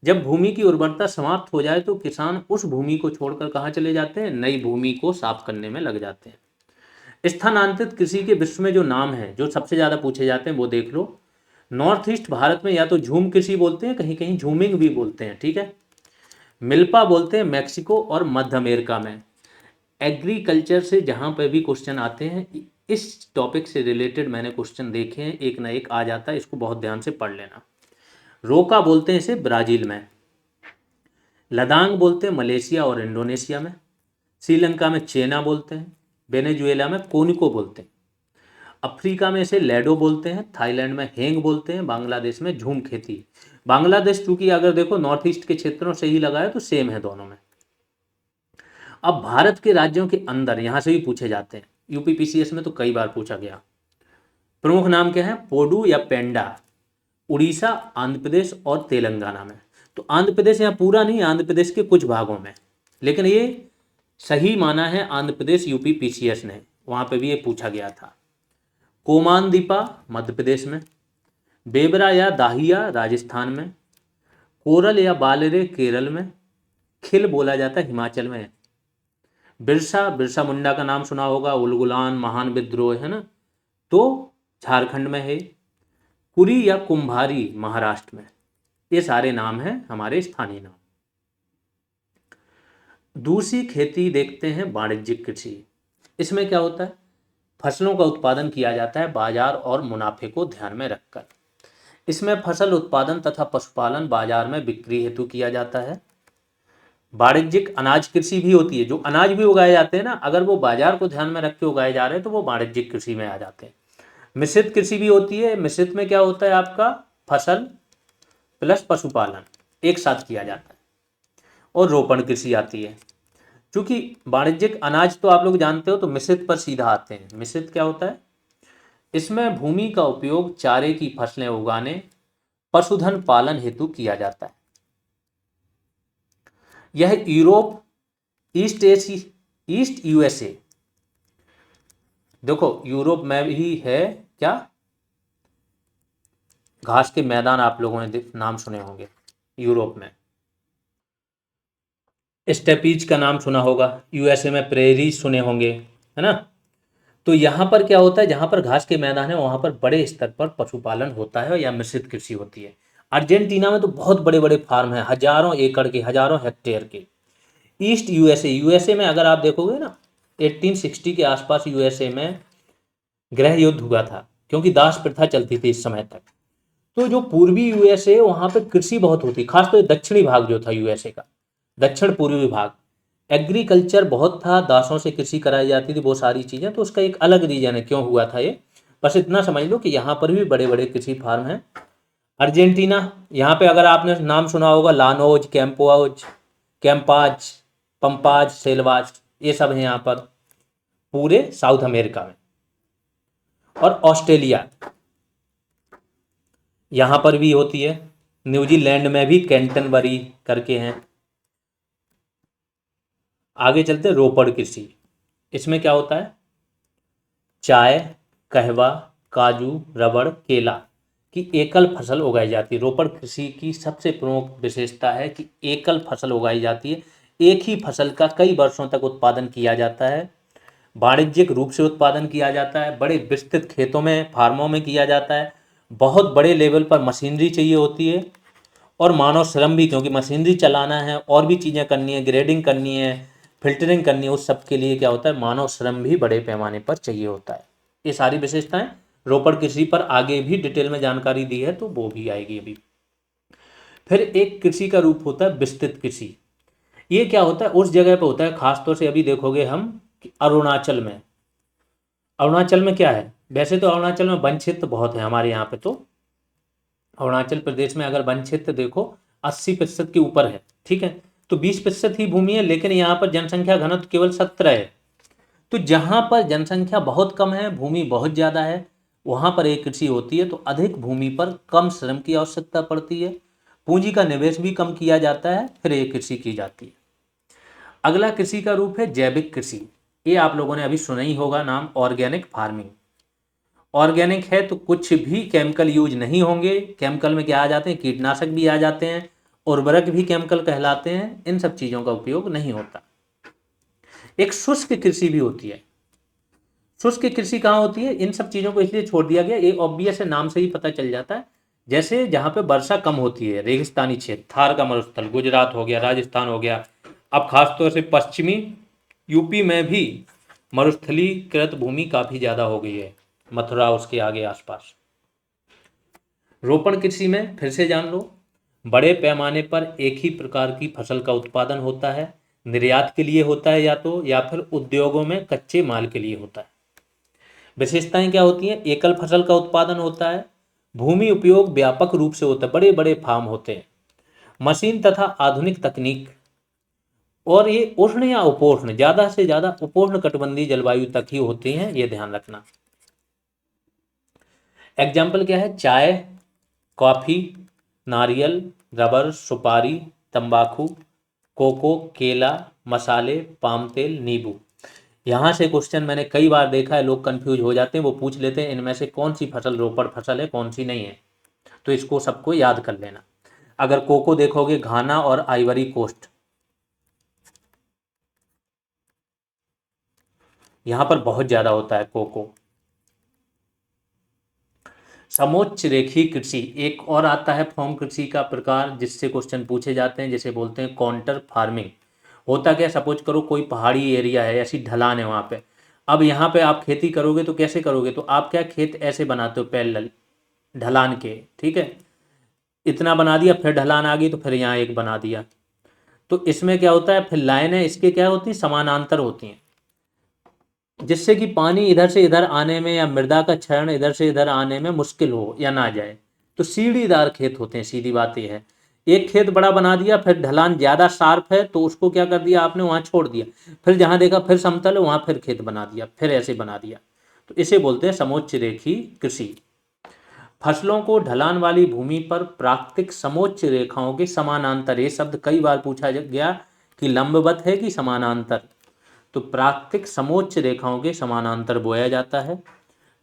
Speaker 1: जब भूमि की उर्वरता समाप्त हो जाए तो किसान उस भूमि को छोड़कर कहाँ चले जाते हैं, नई भूमि को साफ करने में लग जाते हैं। स्थानांतरित कृषि के विश्व में जो नाम है, जो सबसे ज़्यादा पूछे जाते हैं वो देख लो। नॉर्थ ईस्ट भारत में या तो झूम कृषि बोलते हैं, कहीं कहीं झूमिंग भी बोलते हैं, ठीक है। मिल्पा बोलते हैं मैक्सिको और मध्य अमेरिका में। एग्रीकल्चर से जहाँ पर भी क्वेश्चन आते हैं इस टॉपिक से रिलेटेड, मैंने क्वेश्चन देखे हैं, एक ना एक आ जाता है, इसको बहुत ध्यान से पढ़ लेना। रोका बोलते हैं इसे ब्राज़ील में, लदांग बोलते हैं मलेशिया और इंडोनेशिया में, श्रीलंका में चेना बोलते हैं, वेनेजुएला में कोनिको बोलते हैं, अफ्रीका में इसे लेडो बोलते हैं, थाईलैंड में हेंग बोलते हैं, बांग्लादेश में झूम खेती। बांग्लादेश चूंकि अगर देखो नॉर्थ ईस्ट के क्षेत्रों से ही लगा है तो सेम है दोनों में। अब भारत के राज्यों के अंदर यहाँ से भी पूछे जाते हैं, यूपीपीसीएस में तो कई बार पूछा गया। प्रमुख नाम क्या है, पोडू या पेंडा, उड़ीसा, आंध्र प्रदेश और तेलंगाना में। तो आंध्र प्रदेश यहाँ पूरा नहीं, आंध्र प्रदेश के कुछ भागों में, लेकिन ये सही माना है आंध्र प्रदेश यूपीपीसीएस ने, वहाँ पे भी ये पूछा गया था। कोमांदीपा मध्य प्रदेश में, बेबरा या दाहिया राजस्थान में, कोरल या बालरे केरल में, खिल बोला जाता है हिमाचल में, बिरसा बिरसा मुंडा का नाम सुना होगा, उलगुलान महान विद्रोह है ना, तो झारखंड में है, कुरी या कुंभारी महाराष्ट्र में। ये सारे नाम हैं हमारे स्थानीय नाम। दूसरी खेती देखते हैं वाणिज्यिक कृषि। इसमें क्या होता है, फसलों का उत्पादन किया जाता है बाजार और मुनाफे को ध्यान में रखकर। इसमें फसल उत्पादन तथा पशुपालन बाजार में बिक्री हेतु किया जाता है। वाणिज्यिक अनाज कृषि भी होती है, जो अनाज भी उगाए जाते हैं ना, अगर वो बाजार को ध्यान में रख के उगाए जा रहे हैं तो वो वाणिज्यिक कृषि में आ जाते हैं। मिश्रित कृषि भी होती है। मिश्रित में क्या होता है, आपका फसल प्लस पशुपालन एक साथ किया जाता है। और रोपण कृषि आती है। क्योंकि वाणिज्यिक अनाज तो आप लोग जानते हो, तो मिश्रित पर सीधा आते हैं। मिश्रित क्या होता है, इसमें भूमि का उपयोग चारे की फसलें उगाने, पशुधन पालन हेतु किया जाता है। यह यूरोप, ईस्ट यूएसए, देखो यूरोप में भी है क्या, घास के मैदान आप लोगों ने नाम सुने होंगे यूरोप में। स्टेपीज का नाम सुना होगा, यूएसए में प्रेरी सुने होंगे, है ना। तो यहाँ पर क्या होता है, जहाँ पर घास के मैदान है वहाँ पर बड़े स्तर पर पशुपालन होता है या मिश्रित कृषि होती है। अर्जेंटीना में तो बहुत बड़े बड़े फार्म हैं, हजारों एकड़ के, हजारों हेक्टेयर के। ईस्ट यूएसए, यूएसए में अगर आप देखोगे ना, 1860 के आसपास यूएसए में गृह युद्ध हुआ था, क्योंकि दास प्रथा चलती थी इस समय तक। तो जो पूर्वी यूएसए, वहाँ पे कृषि बहुत होती, खासकर दक्षिणी भाग जो था यूएसए का, दक्षिण पूर्वी भाग, एग्रीकल्चर बहुत था, दासों से कृषि कराई जाती थी, वो सारी चीज़ें। तो उसका एक अलग रीजन है क्यों हुआ था ये। बस इतना समझ लो कि यहाँ पर भी बड़े बड़े कृषि फार्म हैं। अर्जेंटीना, यहाँ पे अगर आपने नाम सुना होगा, लानोज, कैंपोज, कैंपाज, पंपाज, सेलवाज, ये सब हैं यहाँ पर पूरे साउथ अमेरिका में। और ऑस्ट्रेलिया, यहाँ पर भी होती है। न्यूजीलैंड में भी कैंटनबरी करके हैं। आगे चलते हैं, रोपड़ कृषि। इसमें क्या होता है, चाय, कहवा, काजू, रबड़, केला की एकल फसल उगाई जाती है। रोपड़ कृषि की सबसे प्रमुख विशेषता है कि एकल फसल उगाई जाती है, एक ही फसल का कई वर्षों तक उत्पादन किया जाता है। वाणिज्यिक रूप से उत्पादन किया जाता है, बड़े विस्तृत खेतों में, फार्मों में किया जाता है। बहुत बड़े लेवल पर मशीनरी चाहिए होती है, और मानव श्रम भी, क्योंकि मशीनरी चलाना है और भी चीज़ें करनी है, ग्रेडिंग करनी है, फिल्टरिंग करनी है, उस सब के लिए क्या होता है, मानव श्रम भी बड़े पैमाने पर चाहिए होता है। ये सारी विशेषताएं रोपड़ कृषि पर आगे भी डिटेल में जानकारी दी है, तो वो भी आएगी अभी। फिर एक कृषि का रूप होता है विस्तृत कृषि। ये क्या होता है, उस जगह पर होता है, खासतौर से अभी देखोगे हम कि अरुणाचल में, अरुणाचल में क्या है, वैसे तो अरुणाचल में वन क्षेत्र बहुत है, हमारे यहाँ पे तो अरुणाचल प्रदेश में अगर वन क्षेत्र देखो 80% के ऊपर है, ठीक है। तो 20% ही भूमि है, लेकिन यहाँ पर जनसंख्या घनत्व केवल 17 है। तो जहाँ पर जनसंख्या बहुत कम है, भूमि बहुत ज़्यादा है, वहाँ पर एक कृषि होती है। तो अधिक भूमि पर कम श्रम की आवश्यकता पड़ती है, पूंजी का निवेश भी कम किया जाता है, फिर एक कृषि की जाती है। अगला कृषि का रूप है जैविक कृषि। ये आप लोगों ने अभी सुना ही होगा नाम, ऑर्गेनिक फार्मिंग। ऑर्गेनिक है तो कुछ भी केमिकल यूज नहीं होंगे। केमिकल में क्या आ जाते हैं, कीटनाशक भी आ जाते हैं, उर्वरक भी केमिकल कहलाते हैं, इन सब चीज़ों का उपयोग नहीं होता। एक शुष्क कृषि भी होती है। शुष्क कृषि कहाँ होती है, इन सब चीज़ों को इसलिए छोड़ दिया गया, ये ऑब्वियस है, नाम से ही पता चल जाता है। जैसे जहाँ पे वर्षा कम होती है, रेगिस्तानी क्षेत्र, थार का मरुस्थल, गुजरात हो गया, राजस्थान हो गया, अब खासतौर से पश्चिमी यूपी में भी मरुस्थलीकृत भूमि काफ़ी ज़्यादा हो गई है, मथुरा उसके आगे आसपास। रोपण कृषि में फिर से जान लो, बड़े पैमाने पर एक ही प्रकार की फसल का उत्पादन होता है, निर्यात के लिए होता है या तो, या फिर उद्योगों में कच्चे माल के लिए होता है। विशेषताएं क्या होती हैं, एकल फसल का उत्पादन होता है, भूमि उपयोग व्यापक रूप से होता है, बड़े बड़े फार्म होते हैं, मशीन तथा आधुनिक तकनीक, और ये उष्ण या उपोष्ण, ज़्यादा से ज़्यादा उपोष्ण कटिबंधीय जलवायु तक ही होती हैं, ये ध्यान रखना। एग्जाम्पल क्या है, चाय, कॉफ़ी, नारियल, रबर, सुपारी, तंबाकू, कोको, केला, मसाले, पाम तेल, नींबू। यहाँ से क्वेश्चन मैंने कई बार देखा है, लोग कंफ्यूज हो जाते हैं, वो पूछ लेते हैं इनमें से कौन सी फसल रोपड़ फसल है, कौन सी नहीं है। तो इसको सबको याद कर लेना। अगर कोको देखोगे, घाना और आइवरी कोस्ट, यहाँ पर बहुत ज़्यादा होता है कोको। समोच्च रेखीय कृषि एक और आता है फॉर्म कृषि का प्रकार, जिससे क्वेश्चन पूछे जाते हैं, जिसे बोलते हैं काउंटर फार्मिंग। होता क्या, सपोज करो कोई पहाड़ी एरिया है, ऐसी ढलान है वहाँ पे, अब यहाँ पे आप खेती करोगे तो कैसे करोगे, तो आप क्या खेत ऐसे बनाते हो पैरेलल ढलान के, ठीक है, इतना बना दिया, फिर ढलान आ गई तो फिर यहाँ एक बना दिया। तो इसमें क्या होता है, फिर लाइनें इसके क्या होती हैं, समानांतर होती हैं, जिससे कि पानी इधर से इधर आने में या मृदा का क्षरण इधर से इधर आने में मुश्किल हो या ना जाए। तो सीढ़ीदार खेत होते हैं, सीधी बात यह है। एक खेत बड़ा बना दिया, फिर ढलान ज़्यादा शार्प है तो उसको क्या कर दिया आपने, वहाँ छोड़ दिया, फिर जहाँ देखा फिर समतल है वहाँ फिर खेत बना दिया, फिर ऐसे बना दिया। तो इसे बोलते हैं समोच्च रेखी कृषि। फसलों को ढलान वाली भूमि पर प्राकृतिक समोच्च रेखाओं के समानांतर, ये शब्द कई बार पूछा गया कि लंबवत है कि समानांतर, तो प्राकृतिक समोच्च रेखाओं के समानांतर बोया जाता है।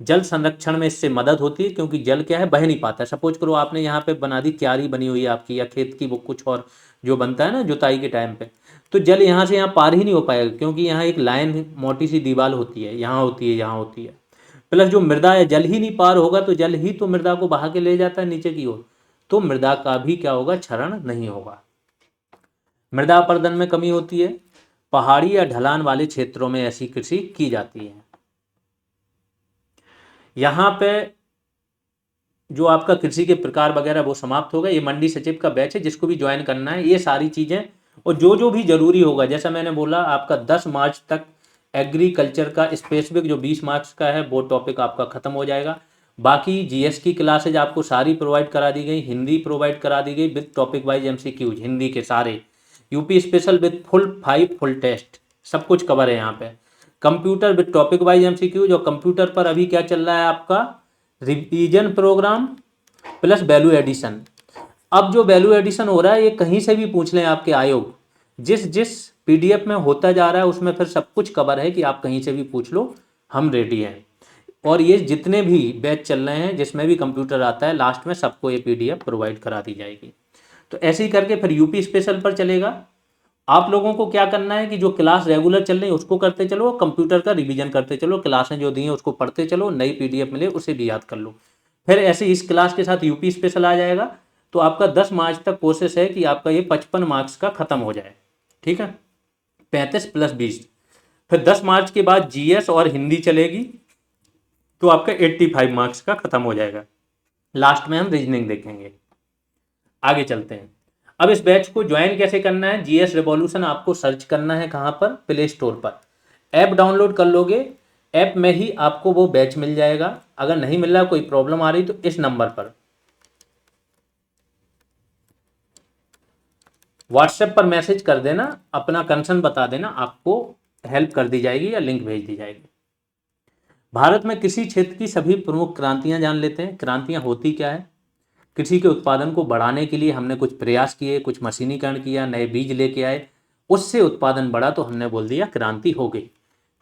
Speaker 1: जल संरक्षण में इससे मदद होती है, क्योंकि जल क्या है, बह नहीं पाता है। सपोज करो आपने यहाँ पे बना दी, क्यारी बनी हुई है आपकी, या खेत की वो कुछ और जो बनता है ना जुताई के टाइम पे, तो जल यहाँ से यहाँ पार ही नहीं हो पाएगा, क्योंकि यहाँ एक लाइन मोटी सी दीवार होती है, यहाँ होती है, यहाँ होती है। प्लस जो मृदा है, जल ही नहीं पार होगा तो जल ही तो मृदा को बहा के ले जाता है नीचे की ओर, तो मृदा का भी क्या होगा, क्षरण नहीं होगा। मृदा अपरदन में कमी होती है। पहाड़ी या ढलान वाले क्षेत्रों में ऐसी कृषि की जाती है। यहाँ पे जो आपका कृषि के प्रकार वगैरह वो समाप्त होगा। ये मंडी सचिव का बैच है, जिसको भी ज्वाइन करना है ये सारी चीज़ें, और जो जो भी जरूरी होगा, जैसा मैंने बोला आपका 10 मार्च तक एग्रीकल्चर का स्पेसिफिक जो 20 मार्क्स का है वो टॉपिक आपका खत्म हो जाएगा। बाकी जीएस की क्लासेज आपको सारी प्रोवाइड करा दी गई, हिंदी प्रोवाइड करा दी गई with topic wise MCQs, Hindi के सारे, UP special with full test, सब कुछ कवर है यहाँ पे। Computer with topic wise MCQs, और कंप्यूटर पर अभी क्या चल रहा है आपका, revision programme plus value addition. अब जो वैल्यू एडिशन हो रहा है ये कहीं से भी पूछ लें आपके आयोग, जिस जिस पीडीएफ में होता जा रहा है उसमें फिर सब कुछ कवर है कि आप कहीं से भी पूछ लो, हम रेडी हैं। और ये जितने भी बैच चल रहे हैं जिसमें भी कंप्यूटर आता है, लास्ट में सबको ये पीडीएफ प्रोवाइड करा दी जाएगी। तो ऐसे ही करके फिर यूपी स्पेशल पर चलेगा। आप लोगों को क्या करना है कि जो क्लास रेगुलर चल रही है उसको करते चलो, कंप्यूटर का रिवीजन करते चलो, क्लासें जो दी हैं उसको पढ़ते चलो, नई पीडीएफ मिले उसे भी याद कर लो। फिर ऐसे इस क्लास के साथ यूपी स्पेशल आ जाएगा, तो आपका 10 मार्च तक कोशिश है कि आपका ये 55 मार्क्स का खत्म हो जाए, ठीक है, 35 + 20। फिर 10 मार्च के बाद जीएस और हिंदी चलेगी, तो आपका 85 मार्क्स का खत्म हो जाएगा। लास्ट में हम रीजनिंग देखेंगे। आगे चलते हैं। अब इस बैच को ज्वाइन कैसे करना है, जीएस रिवॉल्यूशन आपको सर्च करना है कहाँ पर, प्ले स्टोर पर, ऐप डाउनलोड कर लोगे, ऐप में ही आपको वो बैच मिल जाएगा। अगर नहीं मिल रहा, कोई प्रॉब्लम आ रही, तो इस नंबर पर व्हाट्सएप पर मैसेज कर देना, अपना कंसर्न बता देना, आपको हेल्प कर दी जाएगी या लिंक भेज दी जाएगी। भारत में कृषि क्षेत्र की सभी प्रमुख क्रांतियां जान लेते हैं। क्रांतियां होती क्या है, कृषि के उत्पादन को बढ़ाने के लिए हमने कुछ प्रयास किए, कुछ मशीनीकरण किया, नए बीज लेके आए, उससे उत्पादन बढ़ा, तो हमने बोल दिया क्रांति हो गई।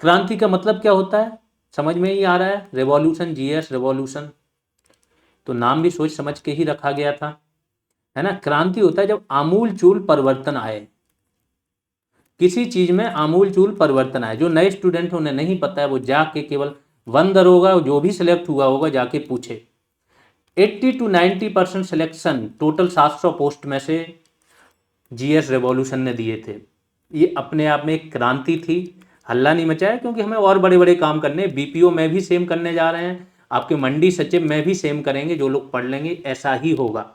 Speaker 1: क्रांति का मतलब क्या होता है, समझ में ही आ रहा है, रेवोल्यूशन, जीएस रेवोल्यूशन, तो नाम भी सोच समझ के ही रखा गया था, है ना। क्रांति होता है जब आमूल चूल परिवर्तन आए, किसी चीज में आमूल चूल परिवर्तन आए। जो नए स्टूडेंट उन्हें नहीं पता है, वो जाके केवल वन दरोगा जो भी सिलेक्ट हुआ होगा जाके पूछे। 80 to 90% सिलेक्शन टोटल 700 पोस्ट में से जीएस रेवोल्यूशन ने दिए थे। ये अपने आप में एक क्रांति थी। हल्ला नहीं मचाया, क्योंकि हमें और बड़े बड़े काम करने, बीपीओ में भी सेम करने जा रहे हैं, आपके मंडी सचिव में भी सेम करेंगे, जो लोग पढ़ लेंगे ऐसा ही होगा,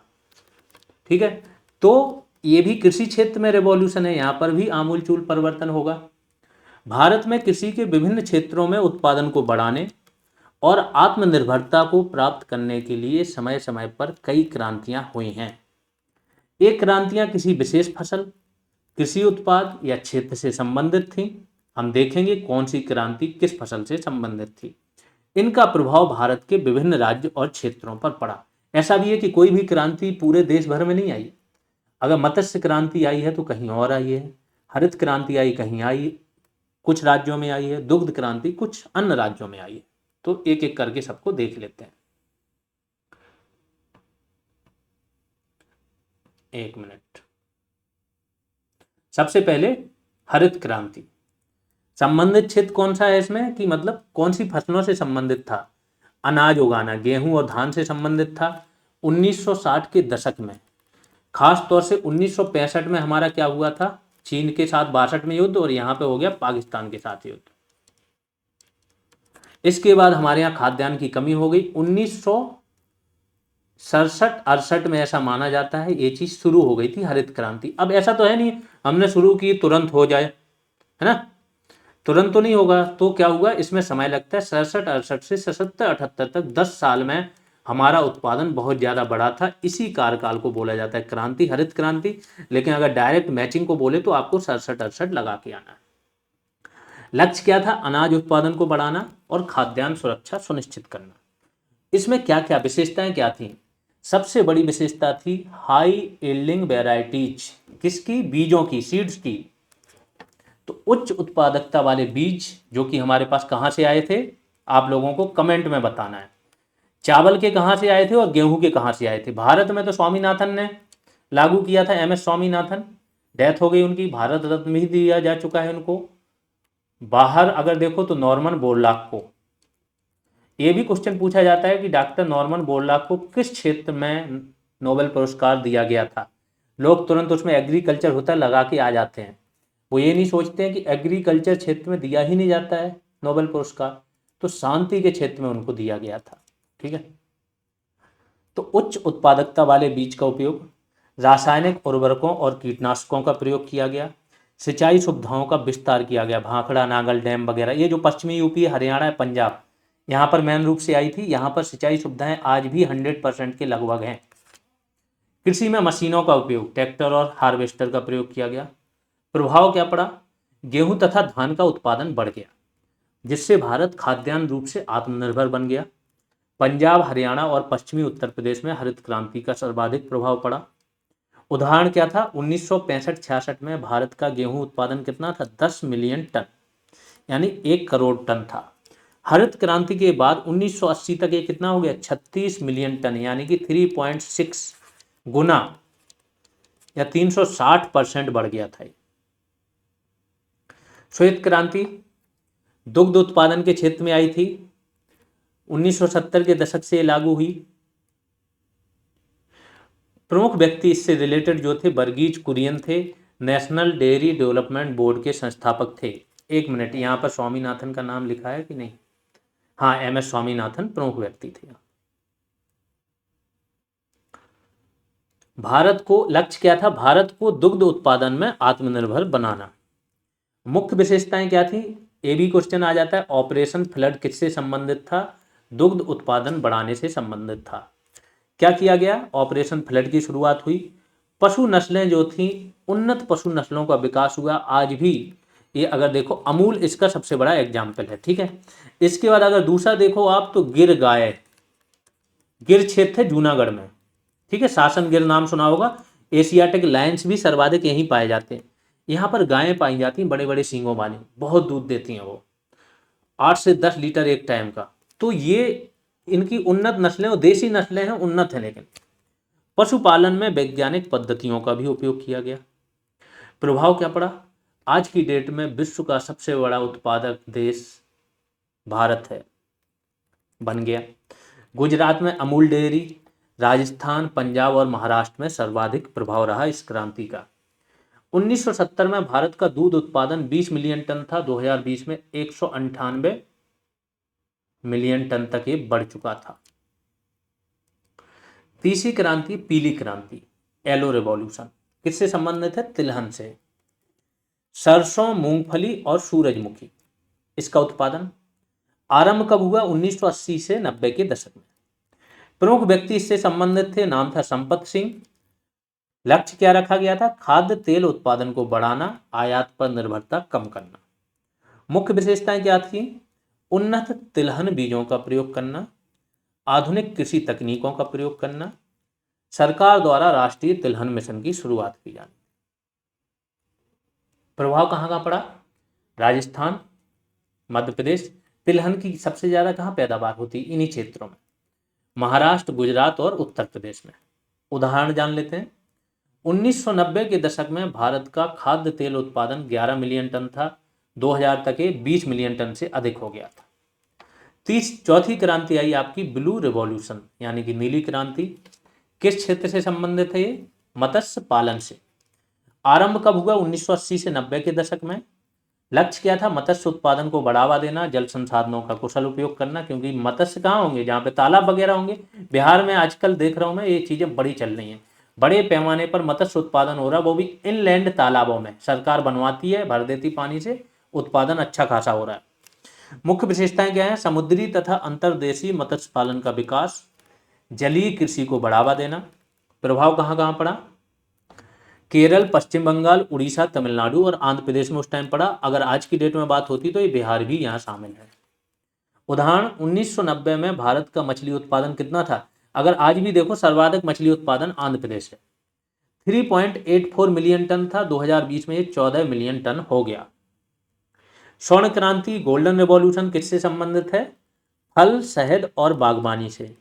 Speaker 1: ठीक है। तो ये भी कृषि क्षेत्र में रेवोल्यूशन है, यहाँ पर भी आमूल चूल परिवर्तन होगा। भारत में कृषि के विभिन्न क्षेत्रों में उत्पादन को बढ़ाने और आत्मनिर्भरता को प्राप्त करने के लिए समय समय पर कई क्रांतियां हुई हैं। ये क्रांतियां किसी विशेष फसल, कृषि उत्पाद या क्षेत्र से संबंधित थी। हम देखेंगे कौन सी क्रांति किस फसल से संबंधित थी। इनका प्रभाव भारत के विभिन्न राज्य और क्षेत्रों पर पड़ा। ऐसा भी है कि कोई भी क्रांति पूरे देश भर में नहीं आई। अगर मत्स्य क्रांति आई है तो कहीं और आई है, हरित क्रांति आई कहीं आई, कुछ राज्यों में आई है, दुग्ध क्रांति कुछ अन्य राज्यों में आई है। तो एक एक करके सबको देख लेते हैं। एक मिनट। सबसे पहले हरित क्रांति। संबंधित क्षेत्र कौन सा है इसमें, कि मतलब कौन सी फसलों से संबंधित था। अनाज उगाना, गेहूं और धान से संबंधित था। 1960 के दशक में, खास तौर से 1965 में हमारा क्या हुआ था, चीन के साथ 62 में युद्ध, और यहाँ पे हो गया पाकिस्तान के साथ युद्ध। इसके बाद हमारे यहाँ खाद्यान्न की कमी हो गई। 1967-68 में ऐसा माना जाता है ये चीज शुरू हो गई थी, हरित क्रांति। अब ऐसा तो है नहीं हमने शुरू की तुरंत हो जाए, है ना, तुरंत तो नहीं होगा। तो क्या हुआ, इसमें समय लगता है। 67-68 से 77-78 तक 10 साल में हमारा उत्पादन बहुत ज्यादा बढ़ा था। इसी कार्यकाल को बोला जाता है क्रांति, हरित क्रांति। लेकिन अगर डायरेक्ट मैचिंग को बोले तो आपको 67-68 लगा के आना है। लक्ष्य क्या था, अनाज उत्पादन को बढ़ाना और खाद्यान्न सुरक्षा सुनिश्चित करना। इसमें क्या क्या विशेषताएं क्या थी, सबसे बड़ी विशेषता थी हाई यील्डिंग वेराइटीज। किसकी, बीजों की, सीड्स की। तो उच्च उत्पादकता वाले बीज जो कि हमारे पास कहाँ से आए थे, आप लोगों को कमेंट में बताना है। चावल के कहाँ से आए थे और गेहूं के कहाँ से आए थे। भारत में तो स्वामीनाथन ने लागू किया था, MS स्वामीनाथन, डेथ हो गई उनकी, भारत रत्न भी दिया जा चुका है उनको। बाहर अगर देखो तो नॉर्मन बोरलॉग को, ये भी क्वेश्चन पूछा जाता है कि डॉक्टर नॉर्मन बोरलॉग को किस क्षेत्र में नोबेल पुरस्कार दिया गया था। लोग तुरंत उसमें एग्रीकल्चर होता है लगा के आ जाते हैं, वो ये नहीं सोचते हैं कि एग्रीकल्चर क्षेत्र में दिया ही नहीं जाता है नोबेल पुरस्कार, तो शांति के क्षेत्र में उनको दिया गया था। ठीक है, तो उच्च उत्पादकता वाले बीज का उपयोग, रासायनिक उर्वरकों और कीटनाशकों का प्रयोग किया गया, सिंचाई सुविधाओं का विस्तार किया गया, भाखड़ा, नागल डैम वगैरह। ये जो पश्चिमी यूपी, हरियाणा, पंजाब, यहाँ पर मेन रूप से आई थी। यहाँ पर सिंचाई सुविधाएं आज भी 100% के लगभग हैं। कृषि में मशीनों का उपयोग, ट्रैक्टर और हार्वेस्टर का प्रयोग किया गया। प्रभाव क्या पड़ा, गेहूं तथा धान का उत्पादन बढ़ गया, जिससे भारत खाद्यान्न रूप से आत्मनिर्भर बन गया। पंजाब, हरियाणा और पश्चिमी उत्तर प्रदेश में हरित क्रांति का सर्वाधिक प्रभाव पड़ा। उदाहरण क्या था, 1965-66 में भारत का गेहूं उत्पादन कितना था, 10 मिलियन टन, यानी 1 करोड़ टन था। हरित क्रांति के बाद 1980 तक ये कितना हो गया, 36 मिलियन टन, यानी कि 3.6 गुना या 360% बढ़ गया था। श्वेत क्रांति दुग्ध उत्पादन के क्षेत्र में आई थी, 1970 के दशक से लागू हुई। प्रमुख व्यक्ति इससे रिलेटेड जो थे वर्गीज कुरियन थे, नेशनल डेयरी डेवलपमेंट बोर्ड के संस्थापक थे। एक मिनट, यहाँ पर स्वामीनाथन का नाम लिखा है कि नहीं, हाँ, MS स्वामीनाथन प्रमुख व्यक्ति थे। भारत को लक्ष्य क्या था, भारत को दुग्ध उत्पादन में आत्मनिर्भर बनाना। मुख्य विशेषताएं क्या थी, ये भी क्वेश्चन आ जाता है। ऑपरेशन फ्लड किससे संबंधित था, दुग्ध उत्पादन बढ़ाने से संबंधित था। क्या किया गया, ऑपरेशन फ्लड की शुरुआत हुई। पशु नस्लें जो थी, उन्नत पशु नस्लों का विकास हुआ। आज भी ये अगर देखो, अमूल इसका सबसे बड़ा एग्जाम्पल है। ठीक है, इसके बाद अगर दूसरा देखो आप तो गिर गाय, गिर क्षेत्र है जूनागढ़ में। ठीक है, शासन गिर नाम सुना होगा। एशियाटिक लायंस भी सर्वाधिक यहीं पाए जाते हैं। यहाँ पर गायें पाई जाती हैं बड़े बड़े सींगों वाली, बहुत दूध देती हैं वो, 8 से 10 लीटर एक टाइम का। तो ये इनकी उन्नत नस्लें और देसी नस्लें हैं, उन्नत हैं। लेकिन पशुपालन में वैज्ञानिक पद्धतियों का भी उपयोग किया गया। प्रभाव क्या पड़ा, आज की डेट में विश्व का सबसे बड़ा उत्पादक देश भारत है, बन गया। गुजरात में अमूल डेयरी, राजस्थान, पंजाब और महाराष्ट्र में सर्वाधिक प्रभाव रहा इस क्रांति का। 1970 में भारत का दूध उत्पादन 20 मिलियन टन था, 2020 में 198 मिलियन टन तक ये बढ़ चुका था। तीसरी क्रांति पीली क्रांति, येलो रिवॉल्यूशन, किससे संबंधित है, तिलहन से। सरसों, मूंगफली और सूरजमुखी, इसका उत्पादन आरंभ कब हुआ, 1980 से 90 के दशक में। प्रमुख व्यक्ति इससे संबंधित थे, नाम था संपत सिंह। लक्ष्य क्या रखा गया था, खाद्य तेल उत्पादन को बढ़ाना, आयात पर निर्भरता कम करना। मुख्य विशेषताएं क्या थी, उन्नत तिलहन बीजों का प्रयोग करना, आधुनिक कृषि तकनीकों का प्रयोग करना, सरकार द्वारा राष्ट्रीय तिलहन मिशन की शुरुआत की जानी। प्रभाव कहाँ का पड़ा, राजस्थान, मध्य प्रदेश, तिलहन की सबसे ज्यादा कहाँ पैदावार होती, इन्हीं क्षेत्रों में। महाराष्ट्र, गुजरात और उत्तर प्रदेश में। उदाहरण जान लेते हैं। 1990 के दशक में भारत का खाद्य तेल उत्पादन 11 मिलियन टन था, 2000 तक ये 20 मिलियन टन से अधिक हो गया था। चौथी क्रांति आई आपकी ब्लू रिवॉल्यूशन, यानी कि नीली क्रांति। किस क्षेत्र से संबंधित है ये, मत्स्य पालन से। आरंभ कब हुआ? 1980 से 90 के दशक में। लक्ष्य क्या था? मत्स्य उत्पादन को बढ़ावा देना, जल संसाधनों का कुशल उपयोग करना, क्योंकि मत्स्य कहाँ होंगे? जहाँ पे तालाब वगैरह होंगे। बिहार में आजकल देख रहा हूँ मैं, ये चीजें बड़ी चल रही हैं, बड़े पैमाने पर मत्स्य उत्पादन हो रहा है, वो भी इनलैंड तालाबों में। सरकार बनवाती है, भर देती पानी से, उत्पादन अच्छा खासा हो रहा है। मुख्य विशेषताएं क्या है? समुद्री तथा अंतर्देशीय मत्स्य पालन का विकास, जलीय कृषि को बढ़ावा देना। प्रभाव कहाँ कहाँ पड़ा? केरल, पश्चिम बंगाल, उड़ीसा, तमिलनाडु और आंध्र प्रदेश में उस टाइम पड़ा। अगर आज की डेट में बात होती तो ये बिहार भी यहाँ शामिल है। उदाहरण, 1990 में भारत का मछली उत्पादन कितना था? अगर आज भी देखो, सर्वाधिक मछली उत्पादन आंध्र प्रदेश है, 3.84 मिलियन टन था। 2020 में ये 14 मिलियन टन हो गया। स्वर्ण क्रांति, गोल्डन रेवोल्यूशन किससे संबंधित है? फल, शहद और बागवानी से,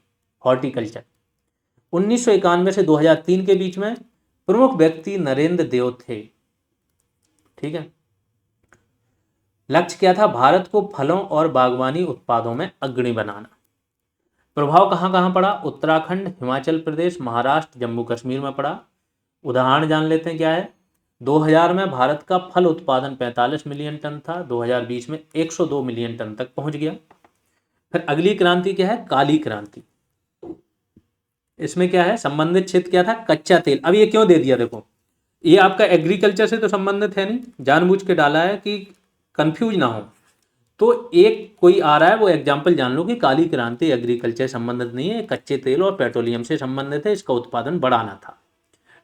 Speaker 1: हॉर्टिकल्चर। 1991 से 2003 के बीच में प्रमुख व्यक्ति नरेंद्र देव थे। ठीक है। लक्ष्य क्या था? भारत को फलों और बागवानी उत्पादों में अग्रणी बनाना। प्रभाव कहाँ कहाँ पड़ा? उत्तराखंड, हिमाचल प्रदेश, महाराष्ट्र, जम्मू कश्मीर में पड़ा। उदाहरण जान लेते हैं क्या है। 2000 में भारत का फल उत्पादन 45 मिलियन टन था, 2020 में 102 मिलियन टन तक पहुंच गया। फिर अगली क्रांति क्या है? काली क्रांति। इसमें क्या है? संबंधित क्षेत्र क्या था? कच्चा तेल। अब ये क्यों दे दिया? देखो, ये आपका एग्रीकल्चर से तो संबंधित है नहीं, जानबूझ के डाला है कि कंफ्यूज ना हो। तो एक कोई आ रहा है, वो एग्जाम्पल जान लो कि काली क्रांति एग्रीकल्चर से संबंधित नहीं है, कच्चे तेल और पेट्रोलियम से संबंधित है, इसका उत्पादन बढ़ाना था।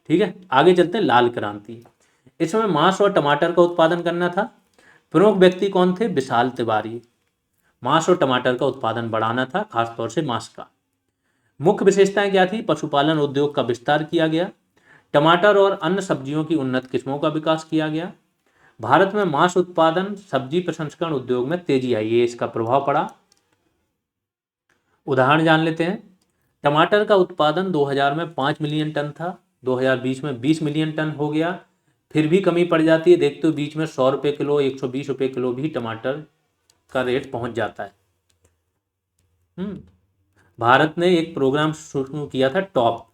Speaker 1: ठीक है, आगे चलते हैं। लाल क्रांति, इसमें मांस और टमाटर का उत्पादन करना था। प्रमुख व्यक्ति कौन थे? विशाल तिवारी। मांस और टमाटर का उत्पादन बढ़ाना था, खासतौर से मांस का। मुख्य विशेषताएं क्या थी? पशुपालन उद्योग का विस्तार किया गया, टमाटर और अन्य सब्जियों की उन्नत किस्मों का विकास किया गया। भारत में मांस उत्पादन, सब्जी प्रसंस्करण उद्योग में तेजी आई, ये इसका प्रभाव पड़ा। उदाहरण जान लेते हैं। टमाटर का उत्पादन 2000 में 5 मिलियन टन था, 2020 में 20 मिलियन टन हो गया। फिर भी कमी पड़ जाती है, देखते हो बीच में 100 रुपये किलो, 120 रुपये किलो भी टमाटर का रेट पहुंच जाता है। भारत ने एक प्रोग्राम शुरू किया था, टॉप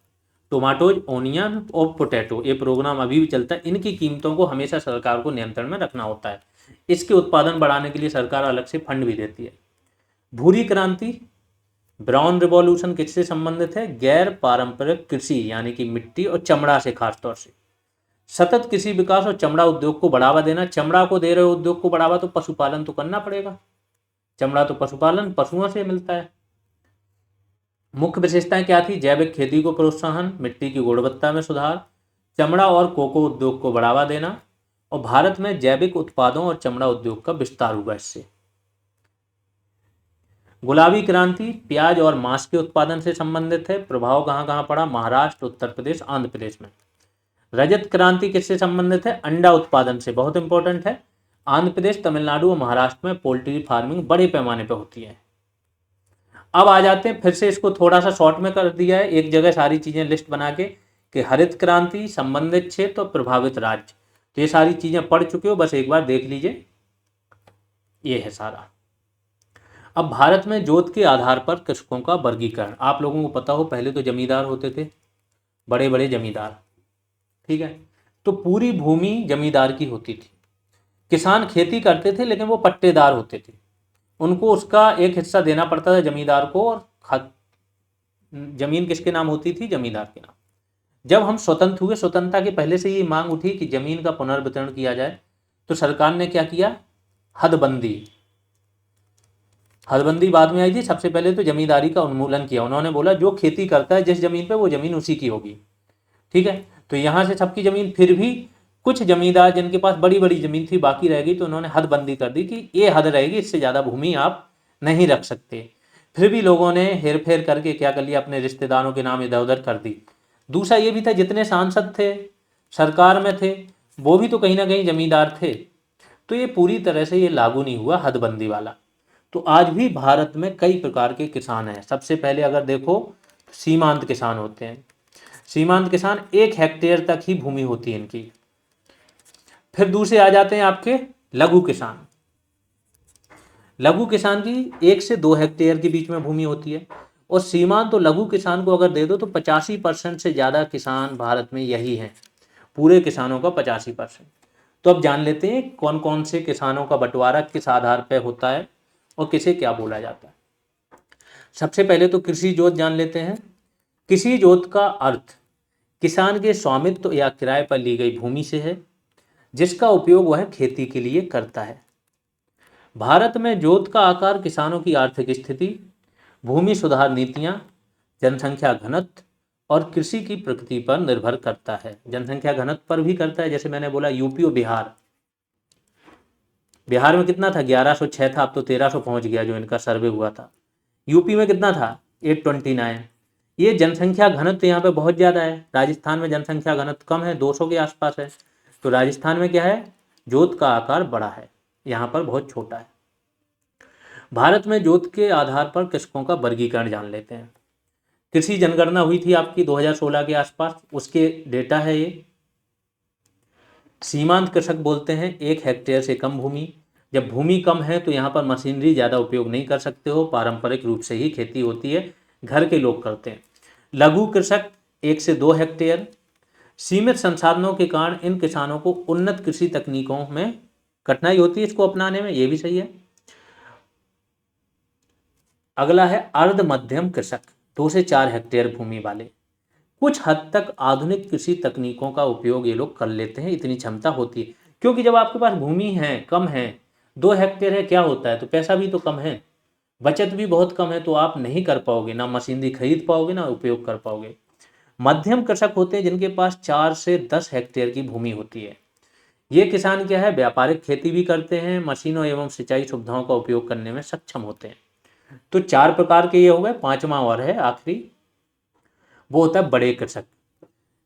Speaker 1: टोमाटोज, ओनियन और पोटैटो। ये प्रोग्राम अभी भी चलता है। इनकी कीमतों को हमेशा सरकार को नियंत्रण में रखना होता है। इसके उत्पादन बढ़ाने के लिए सरकार अलग से फंड भी देती है। भूरी क्रांति, ब्राउन रिवॉल्यूशन किससे संबंधित है? गैर पारंपरिक कृषि, यानी कि मिट्टी और चमड़ा से, खासतौर से। सतत कृषि विकास और चमड़ा उद्योग को बढ़ावा देना। चमड़ा को दे रहे हो उद्योग को बढ़ावा, तो पशुपालन तो करना पड़ेगा। चमड़ा तो पशुपालन, पशुओं से मिलता है। मुख्य विशेषताएं क्या थी? जैविक खेती को प्रोत्साहन, मिट्टी की गुणवत्ता में सुधार, चमड़ा और कोको उद्योग को बढ़ावा देना, और भारत में जैविक उत्पादों और चमड़ा उद्योग का विस्तार हुआ इससे। गुलाबी क्रांति, प्याज और मांस के उत्पादन से संबंधित है। प्रभाव कहाँ कहाँ पड़ा? महाराष्ट्र, उत्तर प्रदेश, आंध्र प्रदेश में। रजत क्रांति किससे संबंधित है? अंडा उत्पादन से, बहुत इंपॉर्टेंट है। आंध्र प्रदेश, तमिलनाडु और महाराष्ट्र में पोल्ट्री फार्मिंग बड़े पैमाने पर होती है। अब आ जाते हैं, फिर से इसको थोड़ा सा शॉर्ट में कर दिया है, एक जगह सारी चीजें लिस्ट बना के, कि हरित क्रांति, संबंधित क्षेत्र और प्रभावित राज्य। तो ये सारी चीजें पढ़ चुके हो, बस एक बार देख लीजिए, ये है सारा। अब भारत में जोत के आधार पर कृषकों का वर्गीकरण। आप लोगों को पता हो, पहले तो जमींदार होते थे, बड़े बड़े जमींदार। ठीक है, तो पूरी भूमि जमींदार की होती थी। किसान खेती करते थे, लेकिन वो पट्टेदार होते थे, उनको उसका एक हिस्सा देना पड़ता था जमींदार को, और जमीन किसके नाम होती थी? जमींदार के नाम। जब हम स्वतंत्र हुए, स्वतंत्रता के पहले से ये मांग उठी कि जमीन का पुनर्वितरण किया जाए, तो सरकार ने क्या किया? हदबंदी। हदबंदी बाद में आई थी, सबसे पहले तो जमींदारी का उन्मूलन किया। उन्होंने बोला जो खेती करता है जिस जमीन पे, वो जमीन उसी की होगी। ठीक है, तो यहाँ से सबकी जमीन, फिर भी कुछ जमींदार जिनके पास बड़ी बड़ी जमीन थी बाकी रह गई, तो उन्होंने हदबंदी कर दी कि ये हद रहेगी, इससे ज़्यादा भूमि आप नहीं रख सकते। फिर भी लोगों ने हेर फेर करके क्या कर लिया? अपने रिश्तेदारों के नाम इधर उधर कर दी। दूसरा ये भी था, जितने सांसद थे, सरकार में थे, वो भी तो कहीं ना कहीं जमींदार थे। तो ये पूरी तरह से ये लागू नहीं हुआ हदबंदी वाला। तो आज भी भारत में कई प्रकार के किसान हैं। सबसे पहले अगर देखो, सीमांत किसान होते हैं। सीमांत किसान 1 हेक्टेयर तक ही भूमि होती है इनकी। फिर दूसरे आ जाते हैं आपके लघु किसान। लघु किसान की 1 से 2 हेक्टेयर के बीच में भूमि होती है। और सीमांत तो लघु किसान को अगर दे दो, तो 85% से ज़्यादा किसान भारत में यही हैं। पूरे किसानों का 85%। तो अब जान लेते हैं कौन कौन से किसानों का बंटवारा किस आधार पर होता है और किसे क्या बोला जाता है। सबसे पहले तो कृषि जोत जान लेते हैं। कृषि जोत का अर्थ किसान के स्वामित्व या किराए पर ली गई भूमि से है, जिसका उपयोग वह खेती के लिए करता है। भारत में जोत का आकार किसानों की आर्थिक स्थिति, भूमि सुधार नीतियां, जनसंख्या घनत्व और कृषि की प्रकृति पर निर्भर करता है। जनसंख्या घनत्व पर भी करता है, जैसे मैंने बोला यूपी और बिहार। बिहार में कितना था, 1106 था, अब तो 1300 पहुंच गया जो इनका सर्वे हुआ था। यूपी में कितना था, 829। ये जनसंख्या घनत्व यहाँ पे बहुत ज़्यादा है। राजस्थान में जनसंख्या घनत्व कम है, 200 के आसपास है। तो राजस्थान में क्या है, जोत का आकार बड़ा है, यहाँ पर बहुत छोटा है। भारत में जोत के आधार पर कृषकों का वर्गीकरण जान लेते हैं। कृषि जनगणना हुई थी आपकी 2016 के आसपास, उसके डेटा है ये। सीमांत कृषक बोलते हैं 1 हेक्टेयर से कम भूमि। जब भूमि कम है तो यहाँ पर मशीनरी ज़्यादा उपयोग नहीं कर सकते हो, पारंपरिक रूप से ही खेती होती है, घर के लोग करते हैं। लघु कृषक 1 से 2 हेक्टेयर। सीमित संसाधनों के कारण इन किसानों को उन्नत कृषि तकनीकों में कठिनाई होती है इसको अपनाने में, ये भी सही है। अगला है अर्ध मध्यम कृषक, 2 से 4 हेक्टेयर भूमि वाले। कुछ हद तक आधुनिक कृषि तकनीकों का उपयोग ये लोग कर लेते हैं, इतनी क्षमता होती है। क्योंकि जब आपके पास भूमि है, कम है, 2 हेक्टेयर है, क्या होता है, तो पैसा भी तो कम है, बचत भी बहुत कम है, तो आप नहीं कर पाओगे, ना मशीनरी खरीद पाओगे ना उपयोग कर पाओगे। मध्यम कृषक होते हैं जिनके पास 4 से 10 हेक्टेयर की भूमि होती है। ये किसान क्या है, व्यापारिक खेती भी करते हैं, मशीनों एवं सिंचाई सुविधाओं का उपयोग करने में सक्षम होते हैं। तो 4 प्रकार के ये हो गए। 5वां और है आखिरी, वो होता है बड़े कृषक।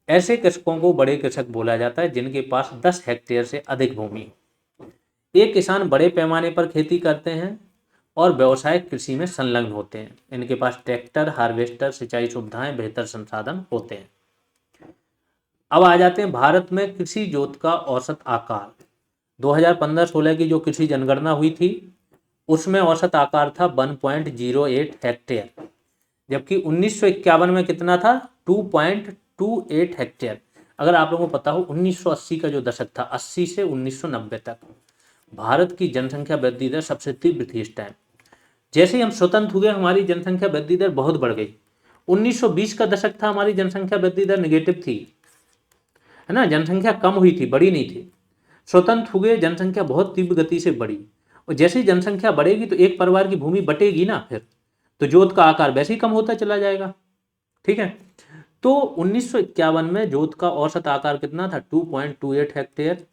Speaker 1: ऐसे कृषकों को बड़े कृषक बोला जाता है जिनके पास 10 हेक्टेयर से अधिक भूमि हो। ये किसान बड़े पैमाने पर खेती करते हैं और व्यवसायिक कृषि में संलग्न होते हैं। इनके पास ट्रैक्टर, हार्वेस्टर, सिंचाई सुविधाएं, बेहतर संसाधन होते हैं। अब आ जाते हैं भारत में कृषि जोत का औसत आकार। 2015-16 की जो कृषि जनगणना हुई थी उसमें औसत आकार था 1.08 हेक्टेयर, जबकि 1951 में कितना था, 2.28 हेक्टेयर। अगर आप लोगों को पता हो 1980 का जो दशक था, 80 से 1990 तक भारत की जनसंख्या वृद्धि दर सबसे तीव्र थी इस टाइम। जैसे ही हम स्वतंत्र हुए हमारी जनसंख्या वृद्धि दर बहुत बढ़ गई। 1920 का दशक था, हमारी जनसंख्या वृद्धि दर निगेटिव थी, है ना, जनसंख्या कम हुई थी, बड़ी नहीं थी। स्वतंत्र हुए जनसंख्या बहुत तीव्र गति से बढ़ी, और जैसे ही जनसंख्या बढ़ेगी तो एक परिवार की भूमि बटेगी ना, फिर तो जोत का आकार वैसे ही कम होता चला जाएगा। ठीक है, तो 1951 में जोत का औसत आकार कितना था, 2.28 हेक्टेयर।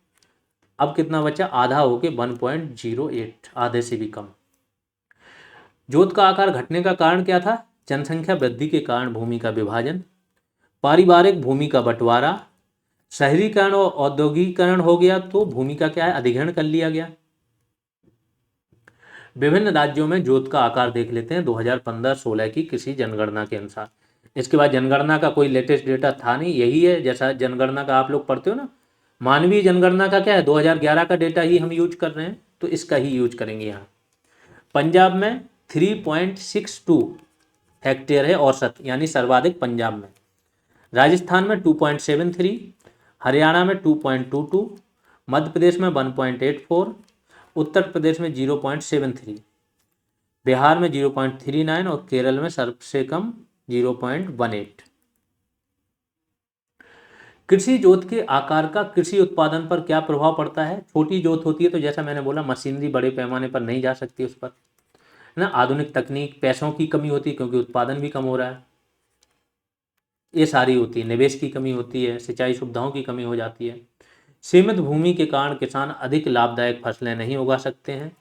Speaker 1: अब कितना बचा, आधा होके 1.08, आधे से भी कम। जोत का आकार घटने का कारण क्या था, जनसंख्या वृद्धि के कारण भूमि का विभाजन, पारिवारिक भूमि का बंटवारा, शहरीकरण और औद्योगिकरण हो गया तो भूमि का क्या है, अधिग्रहण कर लिया गया। विभिन्न राज्यों में जोत का आकार देख लेते हैं 2015-16 की कृषि जनगणना के अनुसार। इसके बाद जनगणना का कोई लेटेस्ट डेटा था नहीं, यही है जैसा जनगणना का आप लोग पढ़ते हो ना, मानवीय जनगणना का क्या है, 2011 का डेटा ही हम यूज कर रहे हैं, तो इसका ही यूज करेंगे यहाँ। पंजाब में 3.62 हेक्टेयर है औसत, यानी सर्वाधिक पंजाब में। राजस्थान में 2.73, हरियाणा में 2.22, मध्य प्रदेश में 1.84, उत्तर प्रदेश में 0.73, बिहार में 0.39 और केरल में सबसे कम 0.18। कृषि जोत के आकार का कृषि उत्पादन पर क्या प्रभाव पड़ता है। छोटी जोत होती है तो जैसा मैंने बोला मशीनरी बड़े पैमाने पर नहीं जा सकती उस पर, है ना। आधुनिक तकनीक, पैसों की कमी होती है क्योंकि उत्पादन भी कम हो रहा है, ये सारी होती है। निवेश की कमी होती है, सिंचाई सुविधाओं की कमी हो जाती है। सीमित भूमि के कारण किसान अधिक लाभदायक फसलें नहीं उगा सकते हैं।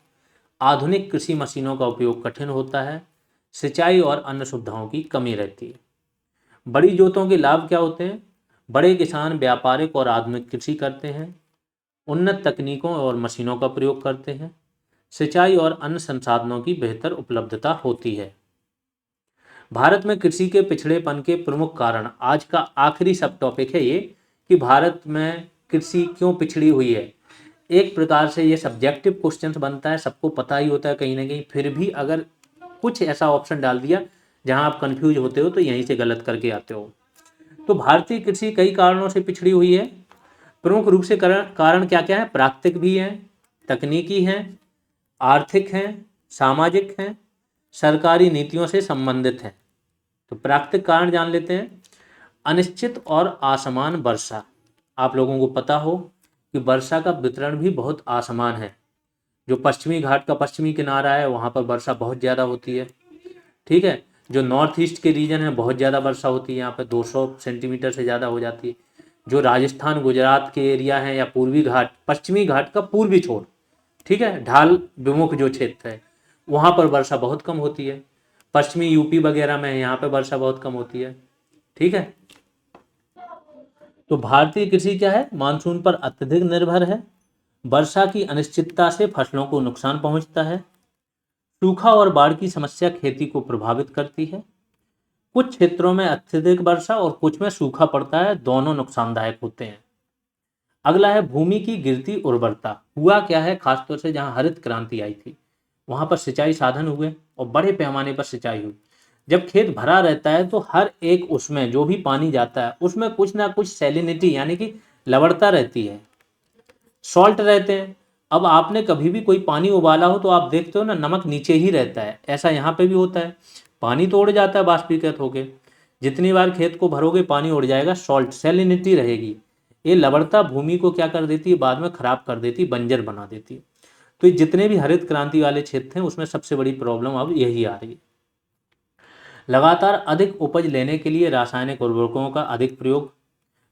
Speaker 1: आधुनिक कृषि मशीनों का उपयोग कठिन होता है। सिंचाई और अन्य सुविधाओं की कमी रहती है। बड़ी जोतों के लाभ क्या होते हैं, बड़े किसान व्यापारिक और आधुनिक कृषि करते हैं, उन्नत तकनीकों और मशीनों का प्रयोग करते हैं, सिंचाई और अन्य संसाधनों की बेहतर उपलब्धता होती है। भारत में कृषि के पिछड़ेपन के प्रमुख कारण, आज का आखिरी सब टॉपिक है ये, कि भारत में कृषि क्यों पिछड़ी हुई है। एक प्रकार से ये सब्जेक्टिव क्वेश्चन बनता है, सबको पता ही होता है कहीं ना कहीं, फिर भी अगर कुछ ऐसा ऑप्शन डाल दिया जहां आप कंफ्यूज होते हो तो यहीं से गलत करके आते हो। तो भारतीय कृषि कई कारणों से पिछड़ी हुई है। प्रमुख रूप से कारण क्या क्या है? प्राकृतिक भी हैं, तकनीकी हैं, आर्थिक हैं, सामाजिक हैं, सरकारी नीतियों से संबंधित हैं। तो प्राकृतिक कारण जान लेते हैं। अनिश्चित और असमान वर्षा। आप लोगों को पता हो कि वर्षा का वितरण भी बहुत असमान है। जो पश्चिमी घाट का पश्चिमी किनारा है वहाँ पर वर्षा बहुत ज़्यादा होती है, ठीक है। जो नॉर्थ ईस्ट के रीजन है बहुत ज़्यादा वर्षा होती है, यहाँ पर 200 सेंटीमीटर से ज़्यादा हो जाती है। जो राजस्थान गुजरात के एरिया हैं या पूर्वी घाट, पश्चिमी घाट का पूर्वी छोर, ठीक है, ढाल विमुख जो क्षेत्र है वहाँ पर वर्षा बहुत कम होती है। पश्चिमी यूपी वगैरह में यहाँ पे वर्षा बहुत कम होती है, ठीक है। तो भारतीय कृषि क्या है? मानसून पर अत्यधिक निर्भर है। वर्षा की अनिश्चितता से फसलों को नुकसान पहुंचता है। सूखा और बाढ़ की समस्या खेती को प्रभावित करती है। कुछ क्षेत्रों में अत्यधिक वर्षा और कुछ में सूखा पड़ता है, दोनों नुकसानदायक होते हैं। अगला है भूमि की गिरती उर्वरता। हुआ क्या है, खासतौर से जहां हरित क्रांति आई थी वहां पर सिंचाई साधन हुए और बड़े पैमाने पर सिंचाई हुई। जब खेत भरा रहता है तो हर एक उसमें जो भी पानी जाता है उसमें कुछ ना कुछ सैलिनिटी यानी कि लवणता रहती है, सॉल्ट रहते हैं। अब आपने कभी भी कोई पानी उबाला हो तो आप देखते हो ना नमक नीचे ही रहता है, ऐसा यहाँ पे भी होता है। पानी तो उड़ जाता है बाष्पीकृत होके, जितनी बार खेत को भरोगे पानी उड़ जाएगा, सॉल्ट सैलिनिटी रहेगी। ये लवणता भूमि को क्या कर देती है, बाद में खराब कर देती, बंजर बना देती। तो ये जितने भी हरित क्रांति वाले क्षेत्र हैं उसमें सबसे बड़ी प्रॉब्लम अब यही आ रही है। लगातार अधिक उपज लेने के लिए रासायनिक उर्वरकों का अधिक प्रयोग,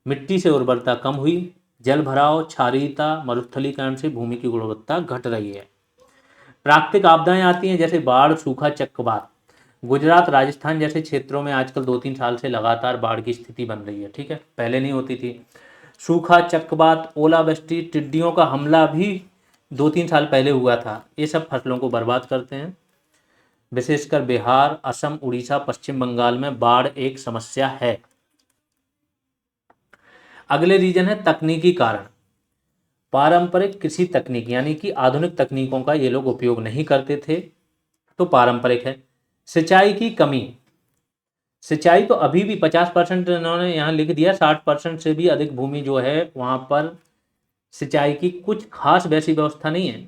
Speaker 1: मिट्टी से उर्वरता कम हुई, जल भराव, क्षारीयता, मरुस्थलीकरण से भूमि की गुणवत्ता घट रही है। प्राकृतिक आपदाएं आती हैं जैसे बाढ़, सूखा, चक्रवात। गुजरात राजस्थान जैसे क्षेत्रों में आजकल 2-3 साल से लगातार बाढ़ की स्थिति बन रही है, ठीक है, पहले नहीं होती थी। सूखा, चक्रवात, ओलावृष्टि, टिड्डियों का हमला भी 2-3 साल पहले हुआ था। ये सब फसलों को बर्बाद करते हैं। विशेषकर बिहार, असम, उड़ीसा, पश्चिम बंगाल में बाढ़ एक समस्या है। अगले रीजन है तकनीकी कारण। पारंपरिक कृषि तकनीक यानी कि आधुनिक तकनीकों का ये लोग उपयोग नहीं करते थे, तो पारंपरिक है। सिंचाई की कमी। सिंचाई तो अभी भी 50% इन्होंने यहाँ लिख दिया, 60% से भी अधिक भूमि जो है वहाँ पर सिंचाई की कुछ खास वैसी व्यवस्था नहीं है,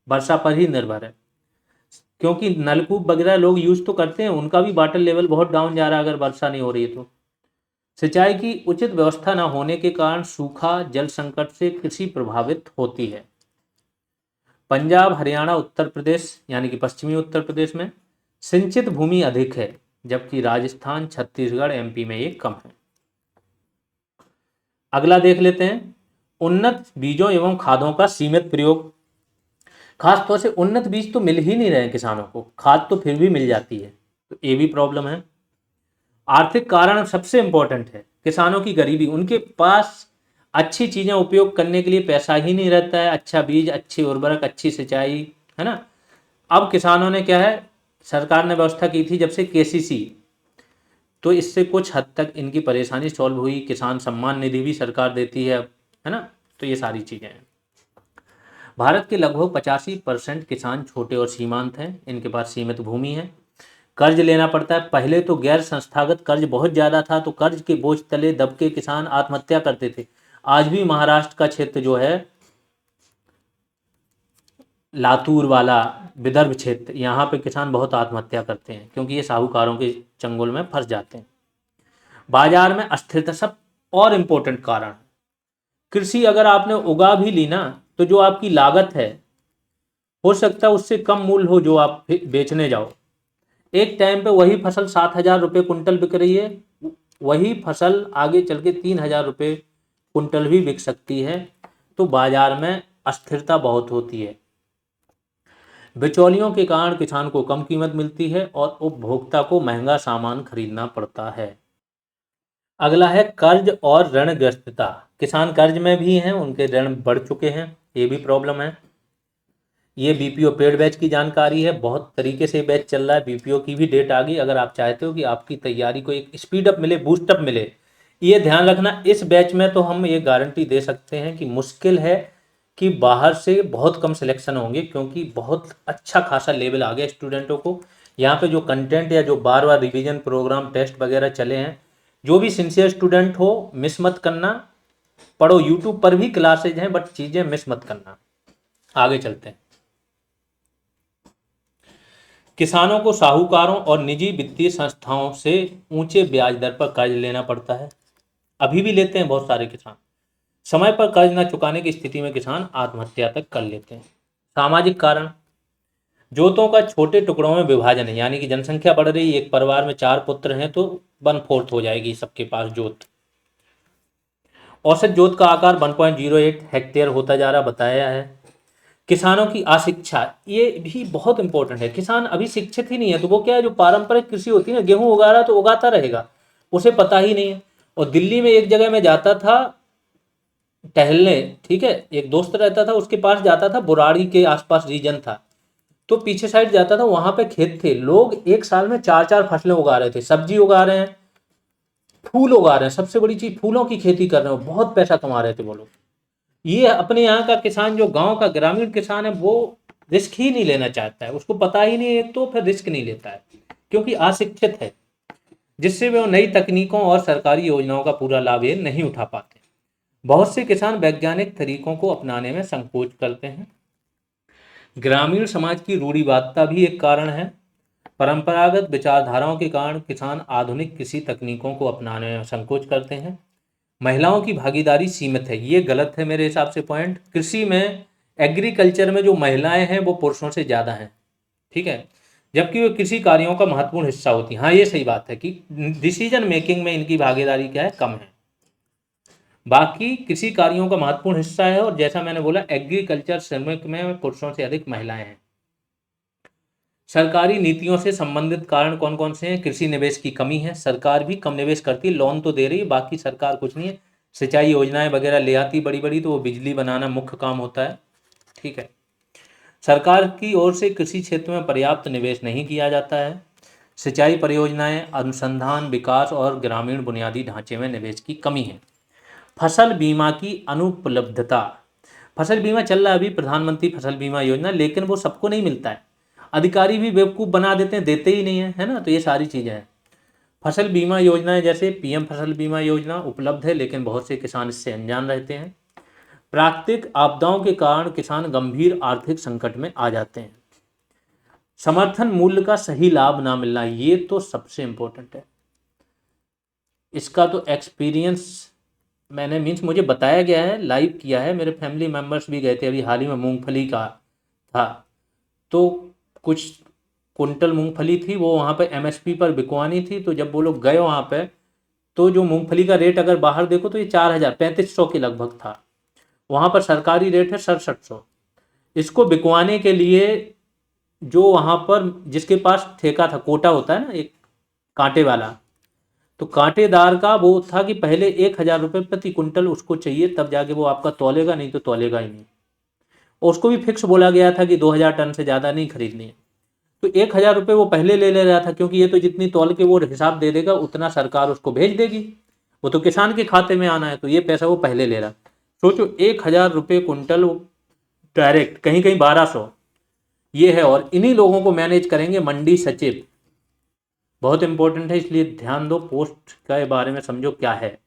Speaker 1: वर्षा पर ही निर्भर है। क्योंकि नलकूप वगैरह लोग यूज तो करते हैं, उनका भी वाटर लेवल बहुत डाउन जा रहा है अगर वर्षा नहीं हो रही है तो। सिंचाई की उचित व्यवस्था न होने के कारण सूखा, जल संकट से कृषि प्रभावित होती है। पंजाब, हरियाणा, उत्तर प्रदेश यानी कि पश्चिमी उत्तर प्रदेश में सिंचित भूमि अधिक है, जबकि राजस्थान, छत्तीसगढ़, एमपी में ये कम है। अगला देख लेते हैं उन्नत बीजों एवं खादों का सीमित प्रयोग। खासतौर से उन्नत बीज तो मिल ही नहीं रहे किसानों को, खाद तो फिर भी मिल जाती है, तो ये भी प्रॉब्लम है। आर्थिक कारण सबसे इंपॉर्टेंट है, किसानों की गरीबी, उनके पास अच्छी चीजें उपयोग करने के लिए पैसा ही नहीं रहता है, अच्छा बीज, अच्छी उर्वरक, अच्छी सिंचाई, है ना। अब किसानों ने क्या है, सरकार ने व्यवस्था की थी जब से केसीसी, तो इससे कुछ हद तक इनकी परेशानी सॉल्व हुई। किसान सम्मान निधि भी सरकार देती है ना। तो ये सारी चीजें हैं। भारत के लगभग 85% किसान छोटे और सीमांत हैं, इनके पास सीमित भूमि है। कर्ज लेना पड़ता है, पहले तो गैर संस्थागत कर्ज बहुत ज़्यादा था, तो कर्ज के बोझ तले दब के किसान आत्महत्या करते थे। आज भी महाराष्ट्र का क्षेत्र जो है, लातूर वाला विदर्भ क्षेत्र, यहाँ पे किसान बहुत आत्महत्या करते हैं क्योंकि ये साहूकारों के चंगुल में फंस जाते हैं। बाजार में अस्थिरता सब और इम्पोर्टेंट कारण। कृषि अगर आपने उगा भी ली ना तो जो आपकी लागत है हो सकता है उससे कम मूल्य हो जो आप बेचने जाओ। एक टाइम पे वही फसल 7,000 रुपये कुंटल बिक रही है, वही फसल आगे चल के 3,000 रुपये कुंटल भी बिक सकती है। तो बाजार में अस्थिरता बहुत होती है। बिचौलियों के कारण किसान को कम कीमत मिलती है और उपभोक्ता को महंगा सामान खरीदना पड़ता है। अगला है कर्ज और ऋणग्रस्तता। किसान कर्ज में भी हैं, उनके ऋण बढ़ चुके हैं, ये भी प्रॉब्लम है। ये बीपीओ पेड बैच की जानकारी है, बहुत तरीके से बैच चल रहा है, बीपीओ की भी डेट आ गई। अगर आप चाहते हो कि आपकी तैयारी को एक स्पीड अप मिले, बूस्टअप मिले, ये ध्यान रखना। इस बैच में तो हम ये गारंटी दे सकते हैं कि मुश्किल है कि बाहर से बहुत कम सिलेक्शन होंगे, क्योंकि बहुत अच्छा खासा लेवल आ गया स्टूडेंटों को। यहाँ पे जो कंटेंट या जो बार बार रिवीजन प्रोग्राम टेस्ट वगैरह चले हैं, जो भी सिंसियर स्टूडेंट हो मिस मत करना, पढ़ो, यूट्यूब पर भी क्लासेज हैं, बट चीजें मिस मत करना। आगे चलते हैं। किसानों को साहूकारों और निजी वित्तीय संस्थाओं से ऊंचे ब्याज दर पर कर्ज लेना पड़ता है। अभी भी लेते हैं बहुत सारे किसान। समय पर कर्ज न चुकाने की स्थिति में किसान आत्महत्या तक कर लेते हैं। सामाजिक कारण, जोतों का छोटे टुकड़ों में विभाजन है, यानी कि जनसंख्या बढ़ रही है, एक परिवार में 4 पुत्र हैं तो 1/4 हो जाएगी सबके पास जोत। औसत जोत का आकार 1.08 हेक्टेयर होता जा रहा, बताया है। किसानों की अशिक्षा, ये भी बहुत इंपॉर्टेंट है। किसान अभी शिक्षित ही नहीं है, तो वो क्या है, जो पारंपरिक कृषि होती है ना, गेहूं उगा रहा तो उगाता रहेगा, उसे पता ही नहीं है। और दिल्ली में एक जगह में जाता था टहलने, ठीक है, एक दोस्त रहता था, उसके पास जाता था, बुराड़ी के आसपास रीजन था, तो पीछे साइड जाता था, वहां पे खेत थे, लोग एक साल में 4-4 फसलें उगा रहे थे, सब्जी उगा रहे हैं, फूल उगा रहे हैं, सबसे बड़ी चीज फूलों की खेती कर रहे हैं, बहुत पैसा कमा रहे थे वो लोग। ये अपने यहाँ का किसान, जो गांव का ग्रामीण किसान है, वो रिस्क ही नहीं लेना चाहता है, उसको पता ही नहीं है, तो फिर रिस्क नहीं लेता है क्योंकि अशिक्षित है, जिससे वे नई तकनीकों और सरकारी योजनाओं का पूरा लाभ ये नहीं उठा पाते। बहुत से किसान वैज्ञानिक तरीकों को अपनाने में संकोच करते हैं। ग्रामीण समाज की रूढ़िवादिता भी एक कारण है। परंपरागत विचारधाराओं के कारण किसान आधुनिक कृषि तकनीकों को अपनाने में संकोच करते हैं। महिलाओं की भागीदारी सीमित है, ये गलत है मेरे हिसाब से पॉइंट। कृषि में, एग्रीकल्चर में जो महिलाएं हैं वो पुरुषों से ज़्यादा हैं, ठीक है, जबकि वे कृषि कार्यों का महत्वपूर्ण हिस्सा होती हैं। हाँ, ये सही बात है कि डिसीजन मेकिंग में इनकी भागीदारी क्या है, कम है। बाकी कृषि कार्यों का महत्वपूर्ण हिस्सा है, और जैसा मैंने बोला, एग्रीकल्चर श्रमिक में पुरुषों से अधिक महिलाएं हैं। सरकारी नीतियों से संबंधित कारण कौन कौन से हैं? कृषि निवेश की कमी है, सरकार भी कम निवेश करती है, लोन तो दे रही है, बाकी सरकार कुछ नहीं है। सिंचाई योजनाएं वगैरह ले आती बड़ी बड़ी, तो वो बिजली बनाना मुख्य काम होता है, ठीक है। सरकार की ओर से कृषि क्षेत्र में पर्याप्त निवेश नहीं किया जाता है। सिंचाई परियोजनाएं, अनुसंधान, विकास और ग्रामीण बुनियादी ढांचे में निवेश की कमी है। फसल बीमा की अनुपलब्धता, फसल बीमा चल रहा है अभी, प्रधानमंत्री फसल बीमा योजना, लेकिन वो सबको नहीं मिलता है, अधिकारी भी बेवकूफ़ बना देते हैं, देते ही नहीं है ना, तो ये सारी चीज़ें हैं। फसल बीमा योजनाएं जैसे पीएम फसल बीमा योजना उपलब्ध है, लेकिन बहुत से किसान इससे अनजान रहते हैं। प्राकृतिक आपदाओं के कारण किसान गंभीर आर्थिक संकट में आ जाते हैं। समर्थन मूल्य का सही लाभ ना मिलना, ये तो सबसे इंपॉर्टेंट है। इसका तो एक्सपीरियंस मैंने, मीन्स मुझे बताया गया है, लाइव किया है, मेरे फैमिली मेम्बर्स भी गए थे, अभी हाल ही में मूंगफली का था, तो कुछ कुंटल मूंगफली थी, वो वहाँ पे एमएसपी पर बिकवानी थी, तो जब वो लोग गए वहाँ पे, तो जो मूंगफली का रेट अगर बाहर देखो तो ये 4,000 3500 के लगभग था, वहाँ पर सरकारी रेट है 6700। इसको बिकवाने के लिए जो वहाँ पर जिसके पास ठेका था, कोटा होता है ना एक कांटे वाला, तो कांटेदार का वो था कि पहले 1,000 रुपये प्रति कुंटल उसको चाहिए, तब जाके वो आपका तौलेगा, नहीं तो तौलेगा ही नहीं। और उसको भी फिक्स बोला गया था कि 2,000 टन से ज़्यादा नहीं खरीदनी है, तो 1,000 रुपये वो पहले ले रहा था, क्योंकि ये तो जितनी तौल के वो हिसाब दे देगा उतना सरकार उसको भेज देगी, वो तो किसान के खाते में आना है, तो ये पैसा वो पहले ले रहा। सोचो, 1,000 रुपये कुंटल डायरेक्ट, कहीं कहीं 1,200, ये है। और इन्हीं लोगों को मैनेज करेंगे मंडी सचिव, बहुत इंपॉर्टेंट है, इसलिए ध्यान दो, पोस्ट के बारे में समझो क्या है।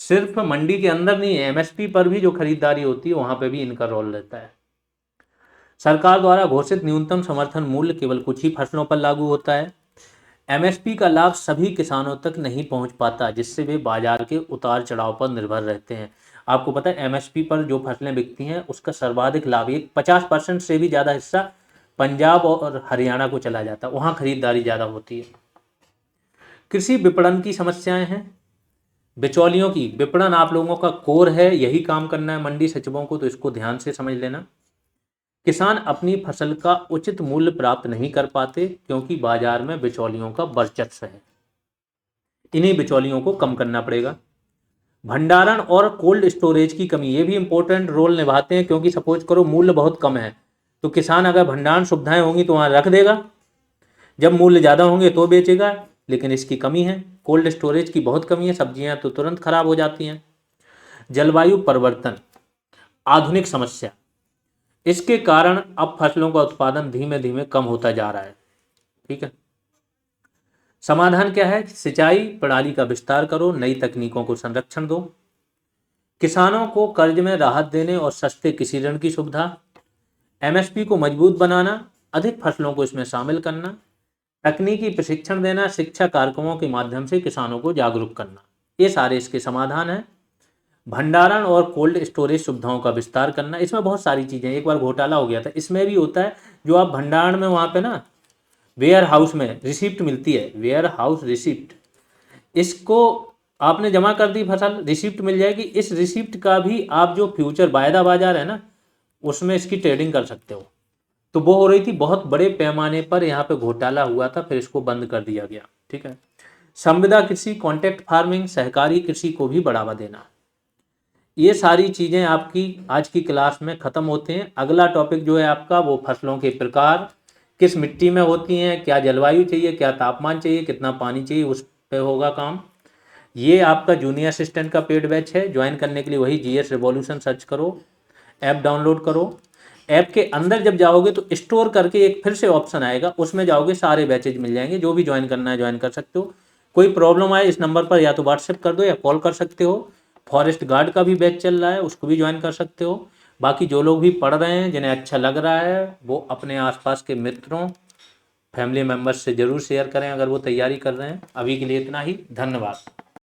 Speaker 1: सिर्फ मंडी के अंदर नहीं है, एमएसपी पर भी जो खरीदारी होती है वहां पर भी इनका रोल रहता है। सरकार द्वारा घोषित न्यूनतम समर्थन मूल्य केवल कुछ ही फसलों पर लागू होता है। एमएसपी का लाभ सभी किसानों तक नहीं पहुंच पाता, जिससे वे बाजार के उतार चढ़ाव पर निर्भर रहते हैं। आपको पता है एमएसपी पर जो फसलें बिकती हैं उसका सर्वाधिक लाभ, एक 50% से भी ज़्यादा हिस्सा पंजाब और हरियाणा को चला जाता है, वहाँ खरीदारी ज़्यादा होती है। कृषि विपणन की समस्याएं हैं, बिचौलियों की। विपणन आप लोगों का कोर है, यही काम करना है मंडी सचिवों को, तो इसको ध्यान से समझ लेना। किसान अपनी फसल का उचित मूल्य प्राप्त नहीं कर पाते क्योंकि बाजार में बिचौलियों का वर्चस्व है, इन्हीं बिचौलियों को कम करना पड़ेगा। भंडारण और कोल्ड स्टोरेज की कमी, ये भी इंपॉर्टेंट रोल निभाते हैं, क्योंकि सपोज करो मूल्य बहुत कम है, तो किसान अगर भंडारण सुविधाएं होंगी तो वहाँ रख देगा, जब मूल्य ज़्यादा होंगे तो बेचेगा, लेकिन इसकी कमी है, कोल्ड स्टोरेज की बहुत कमी है, सब्जियां तो तुरंत खराब हो जाती हैं। जलवायु परिवर्तन आधुनिक समस्या, इसके कारण अब फसलों का उत्पादन धीमे धीमे कम होता जा रहा है, ठीक है। समाधान क्या है? सिंचाई प्रणाली का विस्तार करो, नई तकनीकों को संरक्षण दो, किसानों को कर्ज में राहत देने और सस्ते कृषि ऋण की सुविधा, एमएसपी को मजबूत बनाना, अधिक फसलों को इसमें शामिल करना, तकनीकी प्रशिक्षण देना, शिक्षा कार्यक्रमों के माध्यम से किसानों को जागरूक करना, ये सारे इसके समाधान हैं। भंडारण और कोल्ड स्टोरेज सुविधाओं का विस्तार करना, इसमें बहुत सारी चीज़ें, एक बार घोटाला हो गया था, इसमें भी होता है जो आप भंडारण में वहाँ पे ना वेयर हाउस में रिसिप्ट मिलती है, वेयर हाउस रिसिप्ट, इसको आपने जमा कर दी फसल, रिसिप्ट मिल जाएगी, इस रिसिप्ट का भी आप जो फ्यूचर वायदा बाजार है ना उसमें इसकी ट्रेडिंग कर सकते हो। तो वो हो रही थी, बहुत बड़े पैमाने पर यहाँ पे घोटाला हुआ था, फिर इसको बंद कर दिया गया। ठीक है। संविदा कृषि, कॉन्ट्रैक्ट फार्मिंग, सहकारी कृषि को भी बढ़ावा देना, ये सारी चीज़ें आपकी आज की क्लास में ख़त्म होते हैं। अगला टॉपिक जो है आपका वो फसलों के प्रकार, किस मिट्टी में होती हैं, क्या जलवायु चाहिए, क्या तापमान चाहिए, कितना पानी चाहिए, उस पे होगा काम। ये आपका जूनियर असिस्टेंट का पेड बैच है, ज्वाइन करने के लिए वही जीएस रिवॉल्यूशन सर्च करो, ऐप डाउनलोड करो। ऐप के अंदर जब जाओगे तो स्टोर करके एक फिर से ऑप्शन आएगा, उसमें जाओगे सारे बैचेज मिल जाएंगे, जो भी ज्वाइन करना है ज्वाइन कर सकते हो। कोई प्रॉब्लम आए इस नंबर पर या तो व्हाट्सएप कर दो या कॉल कर सकते हो। फॉरेस्ट गार्ड का भी बैच चल रहा है, उसको भी ज्वाइन कर सकते हो। बाकी जो लोग भी पढ़ रहे हैं जिन्हें अच्छा लग रहा है वो अपने आसपास के मित्रों फैमिली मेम्बर्स से ज़रूर शेयर करें अगर वो तैयारी कर रहे हैं। अभी के लिए इतना ही, धन्यवाद।